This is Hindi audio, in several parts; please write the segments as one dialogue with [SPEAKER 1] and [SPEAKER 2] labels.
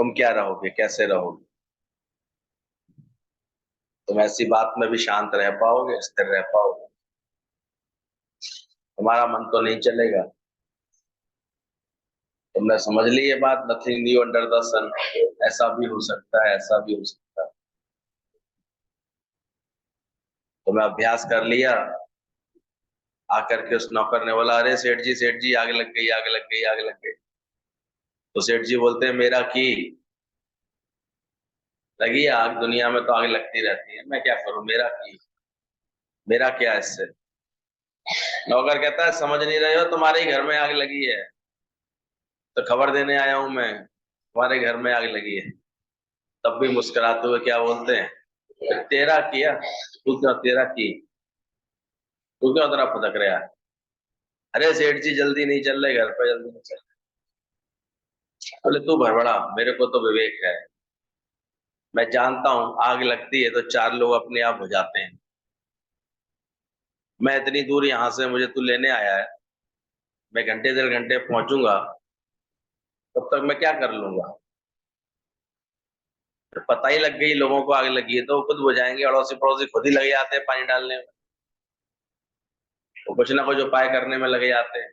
[SPEAKER 1] तुम क्या रहोगे, कैसे रहोगे? तुम ऐसी बात में भी शांत रह पाओगे, स्थिर रह पाओगे? तुम्हारा मन तो नहीं चलेगा। तुमने समझ ली ये बात, नथिंग न्यू अंडर द सन। ऐसा भी हो सकता है, ऐसा भी हो सकता है। तुमने अभ्यास कर लिया। आकर के उस नौकर ने बोला, अरे सेठ जी आग लग गई, आग लग गई, आग लग गई। तो सेठ जी बोलते हैं, मेरा की लगी है आग, दुनिया में तो आग लगती रहती है, मैं क्या करूं, मेरा की, मेरा क्या इससे। नौकर कहता है, समझ नहीं रहे हो, तुम्हारे ही घर में आग लगी है, तो खबर देने आया हूं मैं, तुम्हारे घर में आग लगी है। तब भी मुस्कुराते हुए क्या बोलते हैं, तेरा किया, तू क्यों, तेरा की, तू क्यों उतना फुदक रहा है? अरे सेठ जी जल्दी नहीं चल रहे, घर पे जल्दी नहीं चल रहे। बोले, तू भरबड़ा, मेरे को तो विवेक है, मैं जानता हूं आग लगती है तो चार लोग अपने आप हो जाते हैं। मैं इतनी दूर यहां से, मुझे तू लेने आया है, मैं घंटे 1.5 घंटे पहुंचूंगा, तब तक मैं क्या कर लूंगा? तो पता ही लग गई लोगों को आग लगी है तो वो खुद बुझाएंगे, अड़ोसी पड़ोसी खुद ही लगे जाते हैं पानी डालने में, वो कुछ ना कुछ उपाय करने में लगे जाते हैं।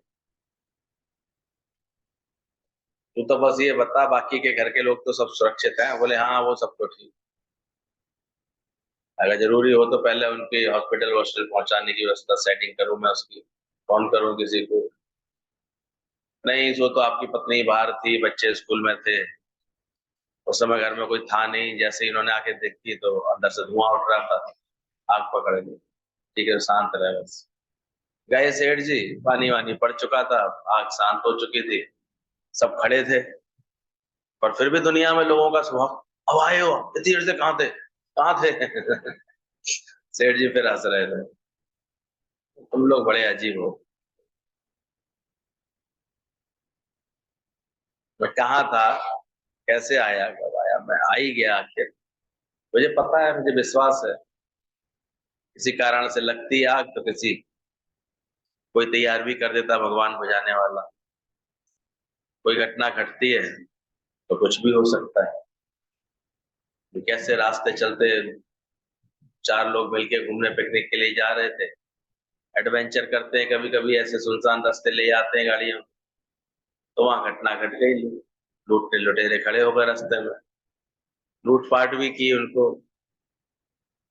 [SPEAKER 1] तू तो बस ये बता, बाकी के घर के लोग तो सब सुरक्षित हैं? बोले, हाँ वो सब तो ठीक। अगर जरूरी हो तो पहले उनकी हॉस्पिटल वॉस्पिटल पहुंचाने की व्यवस्था सेटिंग करूं मैं उसकी, फोन करूं किसी को? नहीं, वो तो आपकी पत्नी बाहर थी, बच्चे स्कूल में थे, उस समय घर में कोई था नहीं, जैसे ही इन्होंने आके देखी तो अंदर से धुआं उठ रहा था, आग पकड़ ली। ठीक है, शांत रहे बस। गए सेठ जी, पानी वानी पड़ चुका था, आग शांत हो चुकी थी, सब खड़े थे, पर फिर भी दुनिया में लोगों का स्वभाव, अब आए हो, इतनी देर से कहाँ थे, कहाँ थे? सेठ जी फिर हंस रहे थे, तुम लोग बड़े अजीब हो। मैं कहाँ था, कैसे आया, कब आया, मैं आ ही गया आखिर। मुझे पता है, मुझे विश्वास है, किसी कारण से लगती है आग तो किसी, कोई तैयार भी कर देता भगवान बुझाने वाला। कोई घटना घटती है तो कुछ भी हो सकता है। कैसे रास्ते चलते, चार लोग मिलके घूमने पिकनिक के लिए जा रहे थे, एडवेंचर करते हैं कभी कभी, ऐसे सुनसान रास्ते ले जाते हैं गाड़ियों, तो वहां घटना घट गई। लूटने लुटेरे खड़े हो गए रास्ते में, लूटपाट भी की, उनको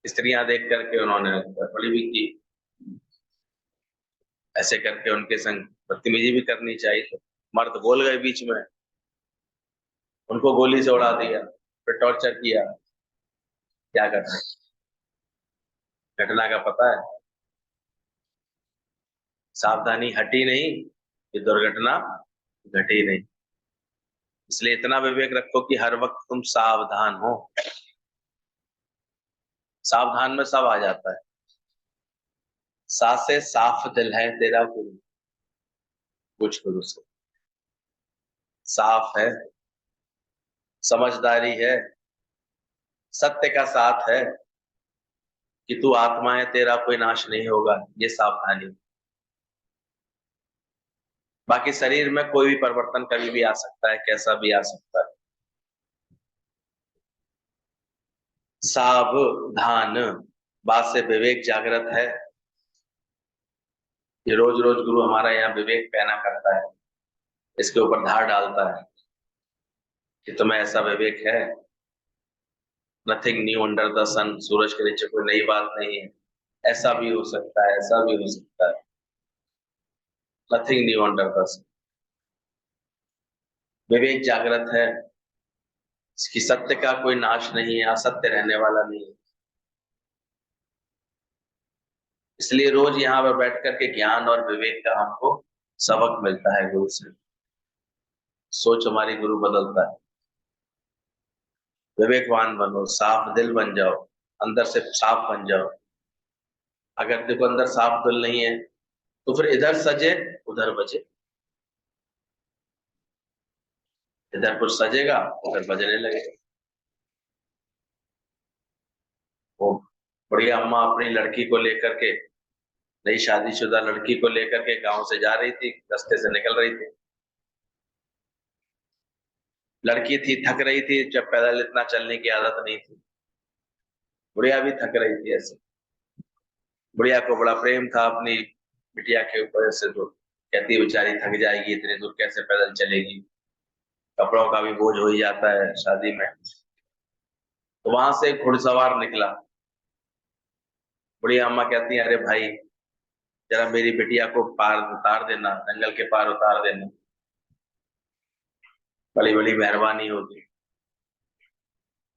[SPEAKER 1] स्त्रियां देख करके उन्होंने गड़बड़ी भी की। ऐसे करके उनके संग बदतमीजी भी करनी चाहिए, तो मर्द बोल गए बीच में, उनको गोली से उड़ा दिया, फिर टॉर्चर किया। क्या कर रहे, घटना का पता है, सावधानी हटी नहीं कि दुर्घटना घटी नहीं। इसलिए इतना विवेक रखो कि हर वक्त तुम सावधान हो। सावधान में सब आ जाता है। सासे साफ दिल है तेरा गुरु, कुछ गुरु से साफ है, समझदारी है, सत्य का साथ है, कि तू आत्मा है, तेरा कोई नाश नहीं होगा, ये सावधानी। बाकी शरीर में कोई भी परिवर्तन कभी भी आ सकता है, कैसा भी आ सकता है। सावधान बात से विवेक जागृत है। ये रोज रोज गुरु हमारा यहाँ विवेक पैना करता है, इसके ऊपर धार डालता है कि तुम्हें ऐसा विवेक है। नथिंग न्यू अंडर द सन, सूरज के नीचे कोई नई बात नहीं है, ऐसा भी हो सकता है, ऐसा भी हो सकता है। नथिंग न्यू अंडर द सन, विवेक जागृत है कि सत्य का कोई नाश नहीं है, असत्य रहने वाला नहीं है। इसलिए रोज यहाँ पर बैठ करके ज्ञान और विवेक का हमको सबक मिलता है गुरु से। सोच हमारी गुरु बदलता है। विवेकवान बनो, साफ दिल बन जाओ, अंदर से साफ बन जाओ। अगर देखो अंदर साफ दिल नहीं है तो फिर इधर सजे उधर बजे, इधर कुछ सजेगा उधर बजने लगेगा। वो बढ़िया अम्मा अपनी लड़की को लेकर के, नई शादीशुदा लड़की को लेकर के गांव से जा रही थी, रास्ते से निकल रही थी। लड़की थी, थक रही थी, जब पैदल इतना चलने की आदत नहीं थी। बुढ़िया भी थक रही थी ऐसे। बुढ़िया को बड़ा प्रेम था अपनी बिटिया के ऊपर, ऐसे तो कहती बेचारी थक जाएगी, इतनी दूर कैसे पैदल चलेगी, कपड़ों का भी बोझ हो ही जाता है शादी में। तो वहां से एक घुड़सवार निकला। बुढ़िया अम्मा कहती है, अरे भाई जरा मेरी बिटिया को पार उतार देना, जंगल के पार उतार देना, बड़ी बड़ी मेहरबानी होगी।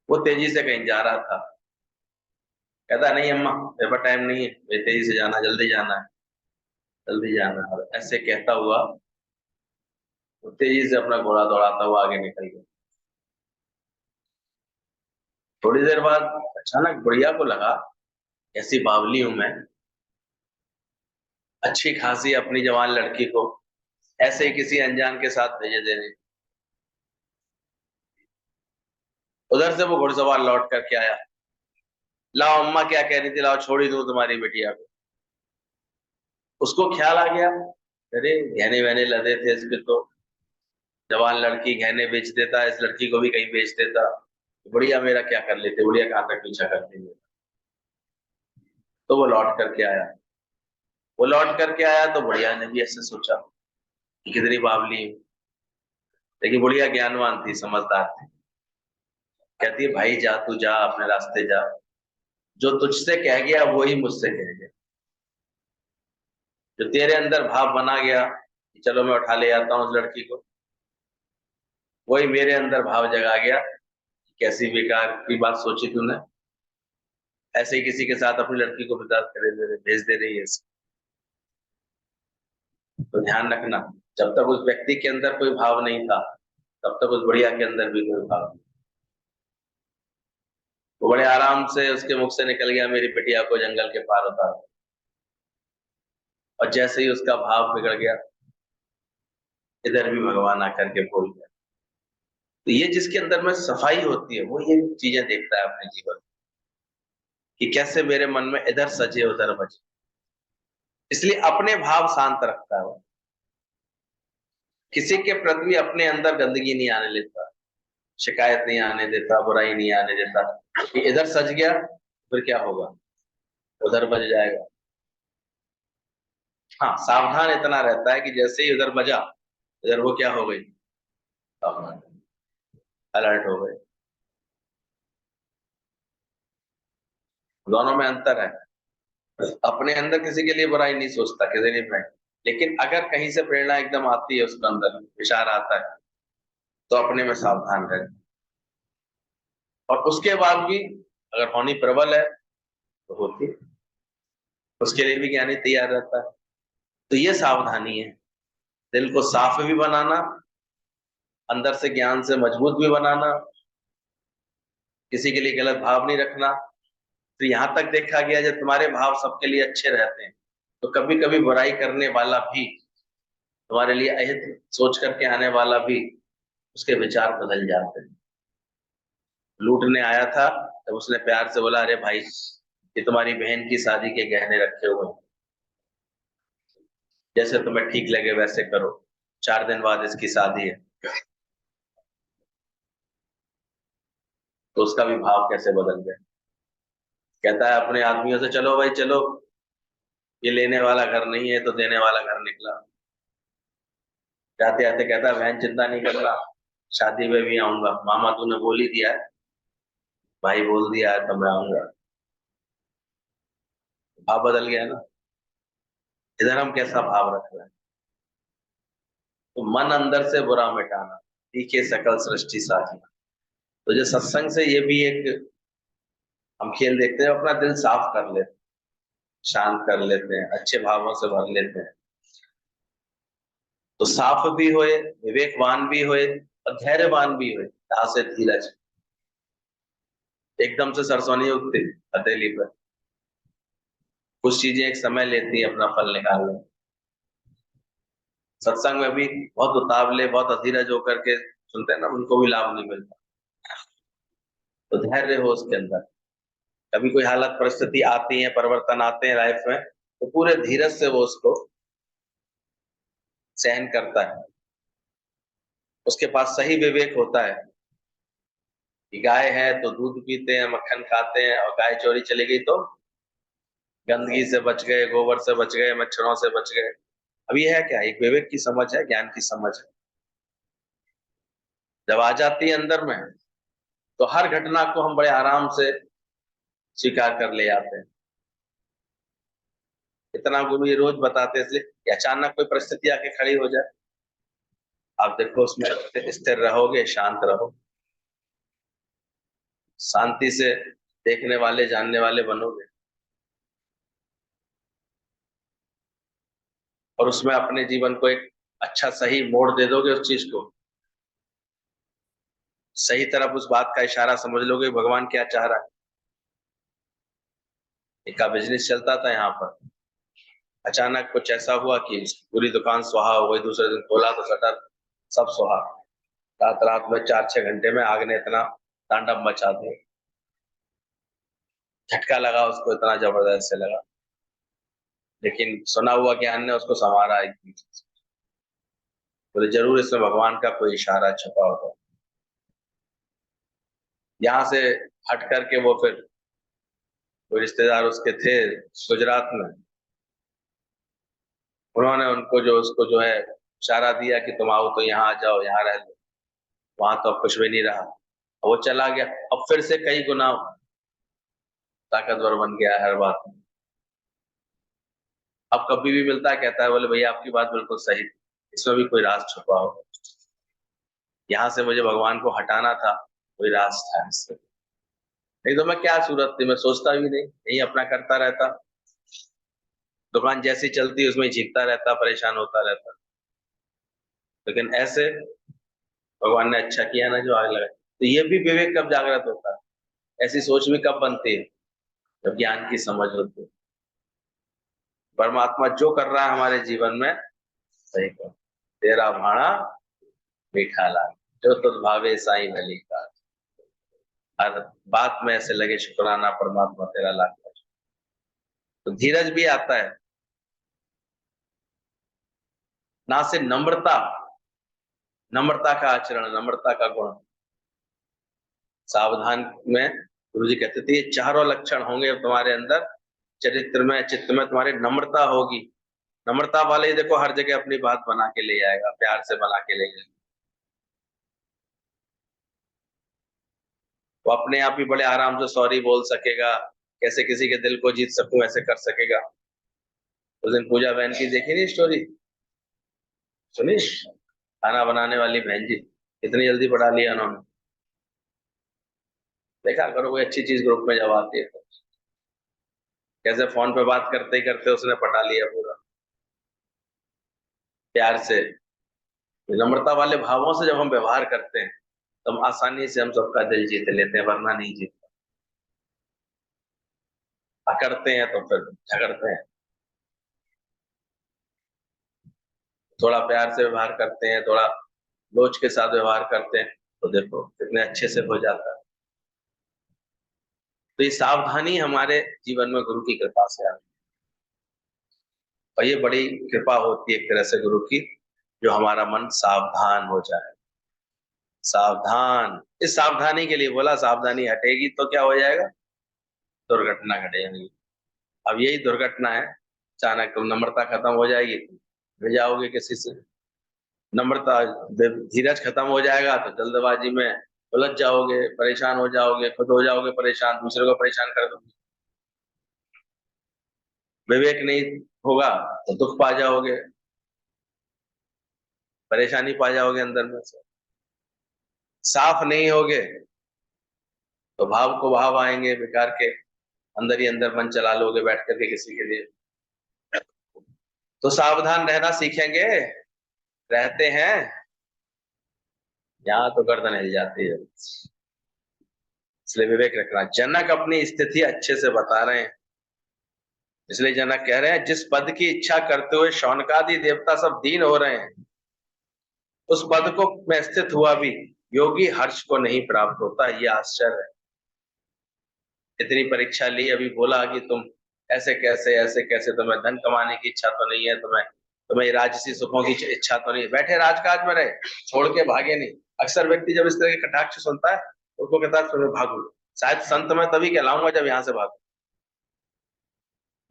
[SPEAKER 1] वो तेजी से कहीं जा रहा था। कहता नहीं अम्मा, मेरे पास टाइम नहीं है, मुझे तेजी से जाना, जल्दी जाना है, जल्दी जाना है। और ऐसे कहता हुआ वो तेजी से अपना घोड़ा दौड़ाता हुआ आगे निकल गया। थोड़ी देर बाद अचानक बुढ़िया को लगा, ऐसी बावली हूं मैं, अच्छी खासी अपनी जवान लड़की को ऐसे ही किसी अनजान के साथ भेजे दे रही। उधर से वो घुड़सवार लौट करके आया। लाओ अम्मा क्या कह रही थी, लाओ छोड़ी दूं तुम्हारी बिटिया को। उसको ख्याल आ गया, अरे गहने वहने लदे थे इसके तो, जवान लड़की गहने बेच देता, इस लड़की को भी कहीं बेच देता, बुढ़िया मेरा क्या कर लेते, बुढ़िया कहां तक पीछा करती है। तो वो लौट करके आया। वो लौट करके आया तो बुढ़िया ने भी ऐसे सोचा कि कितनी बावली है। लेकिन बुढ़िया ज्ञानवान थी, समझदार थी। कहती है भाई जा, तू जा अपने रास्ते जा, जो तुझसे कह गया वही मुझसे कह गया। जो तेरे अंदर भाव बना गया कि चलो मैं उठा ले आता हूँ उस लड़की को, वही मेरे अंदर भाव जगा गया। कैसी बेकार की बात सोची तूने, ऐसे ही किसी के साथ अपनी लड़की को भेज दे रही है। तो ध्यान रखना, जब तक उस व्यक्ति के अंदर कोई भाव नहीं था, तब तक उस बुढ़िया के अंदर भी कोई भाव नहीं। वो बड़े आराम से उसके मुख से निकल गया, मेरी बिटिया को जंगल के पार उतार। और जैसे ही उसका भाव बिगड़ गया, इधर भी भगवान आकर के बोल गया। तो ये जिसके अंदर में सफाई होती है, वो ये चीजें देखता है अपने जीवन में, कि कैसे मेरे मन में इधर सजे उधर बजे। इसलिए अपने भाव शांत रखता है वो, किसी के प्रति भी अपने अंदर गंदगी नहीं आने देता, शिकायत नहीं आने देता, बुराई नहीं आने देता। कि इधर सज गया फिर क्या होगा, उधर बज जाएगा। हाँ, सावधान इतना रहता है कि जैसे ही उधर बजा, इधर वो क्या हो गई, अलर्ट हो गए। दोनों में अंतर है। अपने अंदर किसी के लिए बुराई नहीं सोचता, किसी लिए बुराई। लेकिन अगर कहीं से प्रेरणा एकदम आती है, उसके अंदर विचार आता है, तो अपने में सावधान रहे। और उसके बाद भी अगर होनी प्रबल है तो होती है, उसके लिए भी ज्ञानी तैयार रहता है। तो ये सावधानी है, दिल को साफ भी बनाना, अंदर से ज्ञान से मजबूत भी बनाना, किसी के लिए गलत भाव नहीं रखना। तो यहां तक देखा गया, जब तुम्हारे भाव सबके लिए अच्छे रहते हैं, तो कभी कभी बुराई करने वाला भी, तुम्हारे लिए अहित सोच करके आने वाला भी, उसके विचार बदल जाते हैं। लूटने आया था, तब उसने प्यार से बोला, अरे भाई ये तुम्हारी बहन की शादी के गहने रखे हुए हैं, जैसे तुम्हें ठीक लगे वैसे करो, 4 दिन बाद इसकी शादी है। तो उसका भी भाव कैसे बदल गया। कहता है अपने आदमियों से, चलो भाई चलो, ये लेने वाला घर नहीं है तो देने वाला घर निकला। जाते जाते कहता है, बहन चिंता नहीं करना, शादी में भी आऊंगा, मामा तूने बोल ही दिया है, भाई बोल दिया है तो मैं आऊंगा। भाव बदल गया ना। इधर हम कैसा भाव रख रहे हैं। तो मन अंदर से बुरा मिटाना, तीखे सकल सृष्टि साजना। तो जो सत्संग से ये भी एक हम खेल देखते हैं, अपना दिल साफ कर लेते हैं, शांत कर लेते हैं, अच्छे भावों से भर लेते हैं। तो साफ भी होए, विवेकवान भी होए, और धैर्यवान भी होए, से धीरज। एकदम से सरसों नहीं उगती हथेली पर, कुछ चीजें एक समय लेती है अपना फल निकालने। सत्संग में भी बहुत उतावले, बहुत अधीरज होकर के सुनते हैं ना, उनको भी लाभ नहीं मिलता। तो धैर्य हो उसके अंदर। कभी कोई हालत परिस्थिति आती है, परिवर्तन आते हैं लाइफ में, तो पूरे धीरज से वो उसको सहन करता है। उसके पास सही विवेक होता है कि गाय है तो दूध पीते हैं, मक्खन खाते हैं, और गाय चोरी चली गई तो गंदगी से बच गए, गोबर से बच गए, मच्छरों से बच गए। अब ये है क्या, एक विवेक की समझ है, ज्ञान की समझ है। जब आ जाती है अंदर में, तो हर घटना को हम बड़े आराम से स्वीकार कर ले जाते हैं। इतना गुरु ये रोज बताते हैं, इसलिए कि अचानक कोई परिस्थिति आके खड़ी हो जाए, आप देखो उसमें स्थिर रहोगे, शांत रहो, शांति से देखने वाले जानने वाले बनोगे, और उसमें अपने जीवन को एक अच्छा सही मोड़ दे दोगे, उस चीज को सही तरफ उस बात का इशारा समझ लोगे भगवान क्या चाह रहा है। एक का बिजनेस चलता था यहाँ पर, अचानक कुछ ऐसा हुआ कि पूरी दुकान सुहा हो गई। दूसरे दिन खोला तो शटर सब सुहा। रात रात में 4-6 घंटे में आग ने इतना तांडव मचा दिया, झटका लगा उसको, इतना जबरदस्त से लगा, लेकिन सुना हुआ ज्ञान ने उसको संवारा एकदम से। बोले जरूर इसमें भगवान का कोई इशारा छुपा होगा। यहाँ से हट करके वो फिर कोई रिश्तेदार उसके थे गुजरात में, उन्होंने उनको जो उसको जो है इशारा दिया कि तुम आओ तो यहाँ आ जाओ, यहाँ रह लो। वहां तो अब कुछ भी नहीं रहा, वो चला गया। अब फिर से कई गुना ताकतवर बन गया है हर बात में। अब कभी भी मिलता है कहता है, बोले भैया आपकी बात बिल्कुल सही थी, इसमें भी कोई राज छुपा हो, यहाँ से मुझे भगवान को हटाना था, कोई राज था इससे। नहीं तो मैं क्या सूरत थी, मैं सोचता भी नहीं, यही अपना करता रहता, दुकान जैसी चलती उसमें झीकता रहता, परेशान होता रहता। लेकिन ऐसे भगवान ने अच्छा किया ना जो आग लगाई। तो ये भी विवेक कब जागृत होता है, ऐसी सोच भी कब बनती है, जब ज्ञान की समझ होती है। परमात्मा जो कर रहा है हमारे जीवन में, सही कर, तेरा भाणा मीठा लाग, जो तुझ भावे साईं भली का। हर बात में ऐसे लगे शुक्राना परमात्मा तेरा लाख। तो धीरज भी आता है, ना से नम्रता, नम्रता का आचरण, नम्रता का गुण। सावधान में गुरु जी कहते थे ये चारों लक्षण होंगे तुम्हारे अंदर, चरित्र में चित्त में तुम्हारी नम्रता होगी। नम्रता वाले ही देखो हर जगह अपनी बात बना के ले आएगा, प्यार से बना के ले जाएगा। वो अपने आप ही बड़े आराम से सॉरी बोल सकेगा, कैसे किसी के दिल को जीत सकूं ऐसे कर सकेगा। उस दिन पूजा बहन की देखी नहीं स्टोरी, सुनी, खाना बनाने वाली बहन जी कितनी जल्दी बढ़ा लिया उन्होंने। देखा करो कोई अच्छी चीज ग्रुप में जब आती है तो कैसे फोन पे बात करते ही करते उसने पटा लिया पूरा, प्यार से। नम्रता वाले भावों से जब हम व्यवहार करते हैं तो हम आसानी से हम सबका दिल जीत लेते हैं, वरना नहीं जीत करते हैं तो फिर झगड़ते हैं। थोड़ा प्यार से व्यवहार करते हैं, थोड़ा लोच के साथ व्यवहार करते हैं, तो देखो कितने अच्छे से हो जाता है। तो ये सावधानी हमारे जीवन में गुरु की कृपा से आती है, और ये बड़ी कृपा होती है एक तरह से गुरु की, जो हमारा मन सावधान हो जाए। सावधान, इस सावधानी के लिए बोला, सावधानी हटेगी तो क्या हो जाएगा, दुर्घटना घट जाएगी। अब यही दुर्घटना है, अचानक नम्रता खत्म हो जाएगी, भिड़ जाओगे किसी से। नम्रता, धीरज खत्म हो जाएगा तो जल्दबाजी में उलझ जाओगे, परेशान हो जाओगे, खुद हो जाओगे परेशान, दूसरे को परेशान कर दोगे। विवेक नहीं होगा तो दुख पा जाओगे, परेशानी पा जाओगे अंदर में से। साफ नहीं होगे तो भाव को भाव आएंगे बेकार के, अंदर ही अंदर मन चला लोगे बैठ करके किसी के लिए। तो सावधान रहना सीखेंगे, रहते हैं, यहाँ तो गर्दन हिल जाती है। इसलिए विवेक रखना। जनक अपनी स्थिति अच्छे से बता रहे हैं, इसलिए जनक कह रहे हैं जिस पद की इच्छा करते हुए शौनकादि देवता सब दीन हो रहे हैं, उस पद को में स्थित हुआ भी योगी हर्ष को नहीं प्राप्त होता। ये आश्चर्य है। इतनी परीक्षा ली, अभी बोला कि तुम ऐसे कैसे तुम्हें धन कमाने की इच्छा तो नहीं है, तुम्हें तो मैं राजसी सुखों की इच्छा तो नहीं, बैठे राजकाज में रहे, छोड़ के भागे नहीं। अक्सर व्यक्ति जब इस तरह के कटाक्ष सुनता है उसको कहता है मैं भागू, शायद संत मैं तभी कहलाऊंगा जब यहाँ से भागू,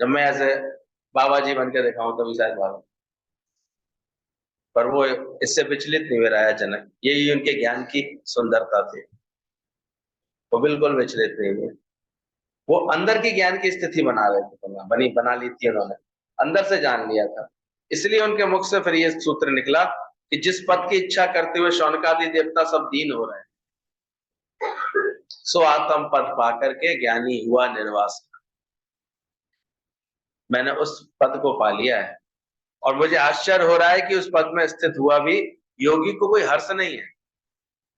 [SPEAKER 1] जब मैं ऐसे बाबा जी बन के दिखाऊं तभी शायद भागू। पर वो इससे विचलित नहीं हुए राजा जनक, यही उनके ज्ञान की सुंदरता थी, वो बिल्कुल विचलित नहीं हुए। वो अंदर की ज्ञान की स्थिति बना रहे थे, बना ली थी उन्होंने, अंदर से जान लिया था। इसलिए उनके मुख से फिर ये सूत्र निकला कि जिस पद की इच्छा करते हुए शौनकादि देवता सब दीन हो रहे हैं, सो आत्म पद पाकर के ज्ञानी हुआ निर्वास। मैंने उस पद को पा लिया है और मुझे आश्चर्य हो रहा है कि उस पद में स्थित हुआ भी योगी को कोई हर्ष नहीं है।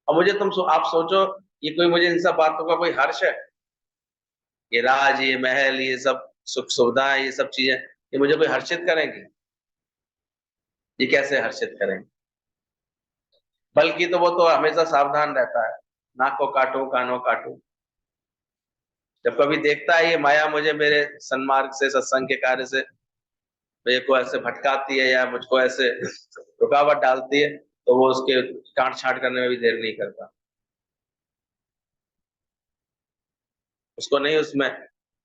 [SPEAKER 1] और मुझे आप सोचो, ये कोई मुझे इन सब बातों का कोई हर्ष है? ये राज, ये महल, ये सब सुख सुविधाएं, ये सब चीजें, ये मुझे कोई हर्षित करेंगी? ये कैसे हर्षित करेंगे? बल्कि तो वो तो हमेशा सावधान रहता है, नाक को काटूं कानों काटूं। जब कभी देखता है ये माया मुझे मेरे सन्मार्ग से, सत्संग के कार्य से मेरे को ऐसे भटकाती है या मुझको ऐसे रुकावट डालती है, तो वो उसके काट छाट करने में भी देर नहीं करता। उसको नहीं उसमें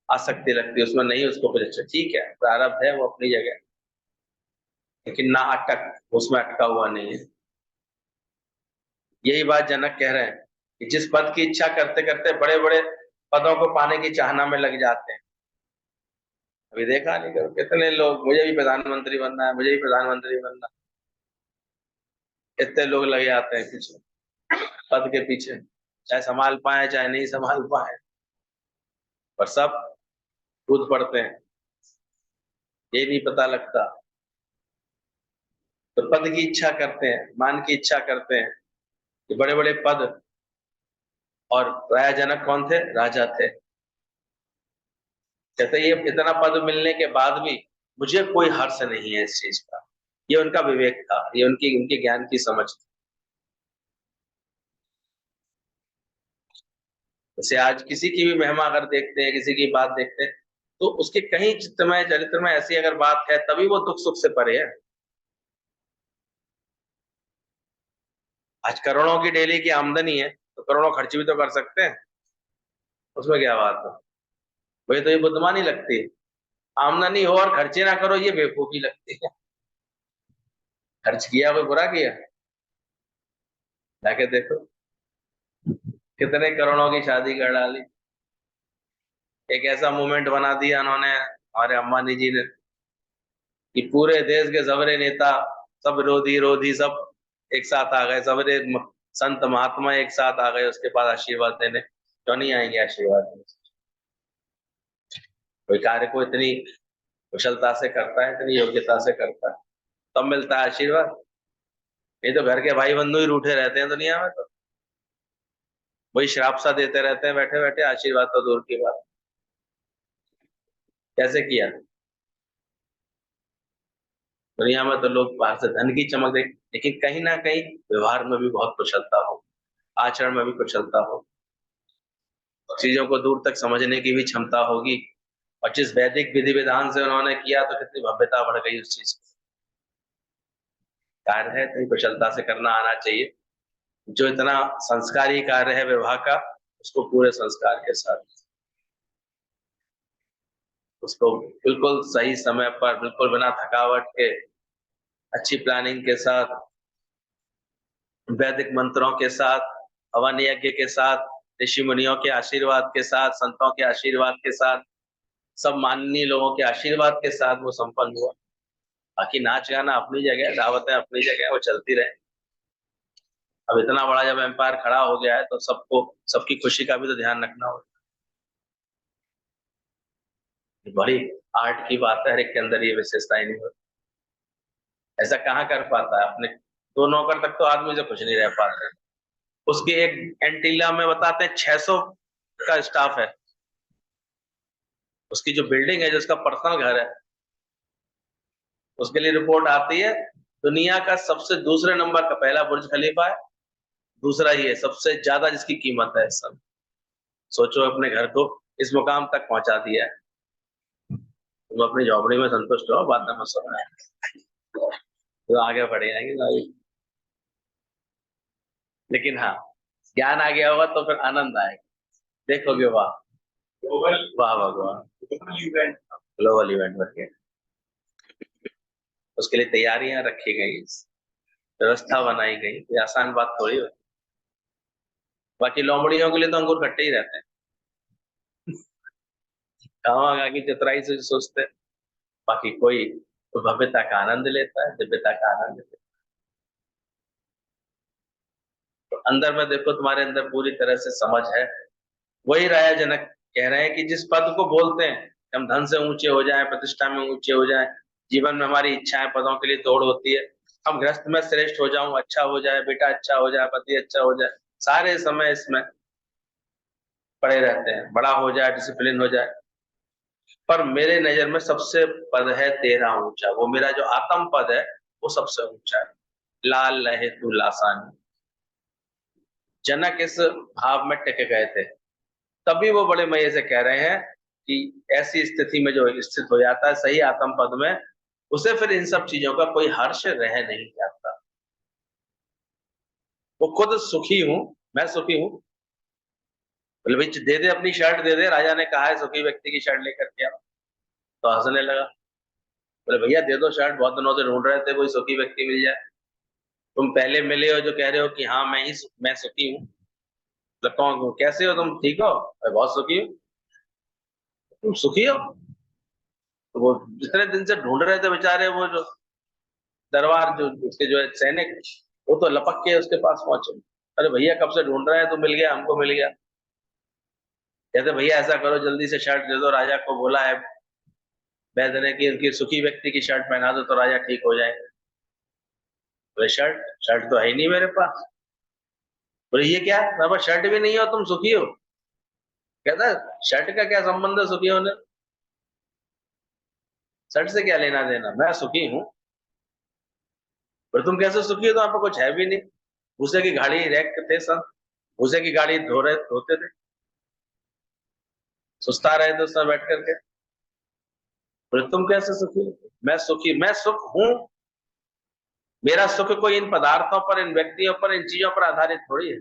[SPEAKER 1] आसक्ति लगती, उसमें नहीं उसको कुछ, अच्छा ठीक है प्रारब्ध है वो अपनी जगह, लेकिन ना अटक, उसमें अटका हुआ नहीं है। यही बात जनक कह रहे हैं कि जिस पद की इच्छा करते करते बड़े बड़े पदों को पाने की चाहना में लग जाते हैं। अभी देखा नहीं करो कितने लोग, मुझे भी प्रधानमंत्री बनना है, मुझे भी प्रधानमंत्री बनना है, इतने लोग लगे आते हैं पीछे, पद के पीछे, चाहे संभाल पाए चाहे नहीं संभाल पाए, पर सब कूद पड़ते हैं, ये नहीं पता लगता। तो पद की इच्छा करते हैं, मान की इच्छा करते हैं, ये बड़े बड़े पद। और राजा जनक कौन थे? राजा थे। कहते ये इतना पद मिलने के बाद भी मुझे कोई हर्ष नहीं है इस चीज का। ये उनका विवेक था, ये उनकी उनके ज्ञान की समझ थी। जैसे आज किसी की भी महिमा अगर देखते हैं, किसी की बात देखते हैं, तो उसके कहीं चित्त में, चरित्र में ऐसी अगर बात है तभी वो दुख सुख से परे है। आज करोड़ों की डेली की आमदनी है तो करोड़ों खर्च भी तो कर सकते हैं, उसमें क्या बात है? वही तो ये बुद्धिमानी लगती है। आमदनी हो और खर्चे ना करो, ये बेवकूफी लगती है। खर्च किया कोई बुरा किया? जाके देखो कितने करोड़ों की शादी कर डाली। एक ऐसा मूवमेंट बना दिया उन्होंने, हमारे अंबानी जी ने, कि पूरे देश के सबरे नेता, सब विरोधी रोधी सब एक साथ आ गए, सबरे संत महात्मा एक साथ आ गए उसके पास आशीर्वाद देने। क्यों नहीं आएंगे आशीर्वाद देने? कोई कार्य को इतनी कुशलता से करता है, इतनी योग्यता से करता है, तब मिलता है आशीर्वाद। नहीं तो घर के भाई बंधु ही रूठे रहते हैं दुनिया में, तो वही श्राप सा देते रहते हैं बैठे बैठे, आशीर्वाद तो दूर की बात। कैसे किया? दुनिया में तो लोग बाहर से धन की चमक देख, लेकिन कहीं ना कहीं व्यवहार में भी बहुत कुशलता हो, आचरण में भी कुशलता हो, चीजों को दूर तक समझने की भी क्षमता होगी। और जिस वैदिक विधि विधान से उन्होंने किया तो कितनी भव्यता बढ़ गई उस चीज की। कार्य है तो कुशलता से करना आना चाहिए। जो इतना संस्कारी कार्य है विवाह का, उसको पूरे संस्कार के साथ, उसको बिल्कुल सही समय पर, बिल्कुल बिना थकावट के, अच्छी प्लानिंग के साथ, वैदिक मंत्रों के साथ, हवन यज्ञ के साथ, ऋषि मुनियों के आशीर्वाद के साथ, संतों के आशीर्वाद के साथ, सब माननीय लोगों के आशीर्वाद के साथ वो संपन्न हुआ। बाकी नाच गाना अपनी जगह, दावतें अपनी जगह, वो चलती रहे। अब इतना बड़ा जब एम्पायर खड़ा हो गया है तो सबको, सबकी खुशी का भी तो ध्यान रखना होगा। बड़ी आर्ट की बात है, हर एक के अंदर ये विशेषताएं नहीं होती। ऐसा कहाँ कर पाता है अपने? दो नौकर तक तो आदमी से कुछ नहीं रह पाता है। उसके एक एंटीला में बताते हैं 600 का स्टाफ है। उसकी जो बिल्डिंग है, जो उसका पर्सनल घर है, उसके लिए रिपोर्ट आती है, दुनिया का सबसे दूसरे नंबर का, पहला बुर्ज खलीफा है, दूसरा ही है सबसे ज्यादा जिसकी कीमत है इस समय। सोचो अपने घर को इस मुकाम तक पहुंचा दिया है। तुम अपनी झोपड़ी में संतुष्ट हो, बाद में मत सुनो। तो आगे बढ़ जाएंगे भाई। लेकिन हाँ, ज्ञान आ गया होगा तो फिर आनंद आएगा, देखोगे वाह, वाह भगवान, ग्लोबल इवेंट बन गया। उसके लिए तैयारियां रखी गई, व्यवस्था बनाई गई, ये आसान बात थोड़ी हो। बाकी लोमड़ियों के लिए तो अंगूर खट्टे ही रहते हैं, गाँव की चतुराई से सोचते हैं। बाकी कोई तो भव्यता का आनंद लेता है, दिव्यता का आनंद लेता है। तो अंदर में देखो, तुम्हारे अंदर पूरी तरह से समझ है। वही राजा जनक कह रहे हैं कि जिस पद को बोलते हैं कि हम धन से ऊंचे हो जाएं, प्रतिष्ठा में ऊंचे हो जाएं, जीवन में हमारी इच्छाएं पदों के लिए दौड़ होती है, हम गृहस्थ में श्रेष्ठ हो जाऊं, अच्छा हो जाए, बेटा अच्छा हो जाए, पति अच्छा हो जाए, सारे समय इसमें पड़े रहते हैं, बड़ा हो जाए, डिसिप्लिन हो जाए। पर मेरे नजर में सबसे पद है तेरा ऊंचा, वो मेरा जो आत्म पद है वो सबसे ऊंचा है। लाल लहे तू लासानी। जनक इस भाव में टिक गए थे, तभी वो बड़े मजे से कह रहे हैं कि ऐसी स्थिति में जो स्थित हो जाता है सही आत्म पद में, उसे फिर इन सब चीजों का कोई हर्ष रह नहीं जाता। वो खुद सुखी हूं, मैं सुखी हूं। बोले भाई दे दे, अपनी शर्ट दे दे, राजा ने कहा है सुखी व्यक्ति की शर्ट लेकर के आओ। तो हंसने लगा। बोले भैया दे दो शर्ट, बहुत दिनों से ढूंढ रहे थे कोई सुखी व्यक्ति मिल जाए। तुम पहले मिले हो जो कह रहे हो कि हाँ मैं सुखी हूँ। तो कौन, कैसे हो तुम, ठीक हो? मैं बहुत सुखी हूँ। तुम सुखी हो? तो वो जितने दिन से ढूंढ रहे थे बेचारे, वो जो दरबार जो उसके जो है सैनिक, वो तो लपक के उसके पास पहुंचे। अरे भैया कब से ढूंढ रहे हैं, तो मिल गया, हमको मिल गया। कहते भैया ऐसा करो, जल्दी से शर्ट दे दो, राजा को बोला है वैद्य ने कि उनकी सुखी व्यक्ति की शर्ट पहना दो तो राजा ठीक हो जाए। बोले शर्ट, शर्ट तो है ही नहीं मेरे पास। बोले ये क्या, मेरे पास शर्ट भी नहीं हो, तुम सुखी हो? कहता शर्ट का क्या संबंध है सुखी होने, शर्ट से क्या लेना देना, मैं सुखी हूँ। पर तुम कैसे सुखी हो, तो आपको कुछ है भी नहीं। भूसे की गाड़ी रैक थे सब, भूसे की गाड़ी धोते थे, सुस्ता रहे थे उसमें बैठ करके। बोले तुम कैसे सुखी हो? मैं सुखी, मैं सुख हूं। मेरा सुख कोई इन पदार्थों पर, इन व्यक्तियों पर, इन चीजों पर आधारित थोड़ी है।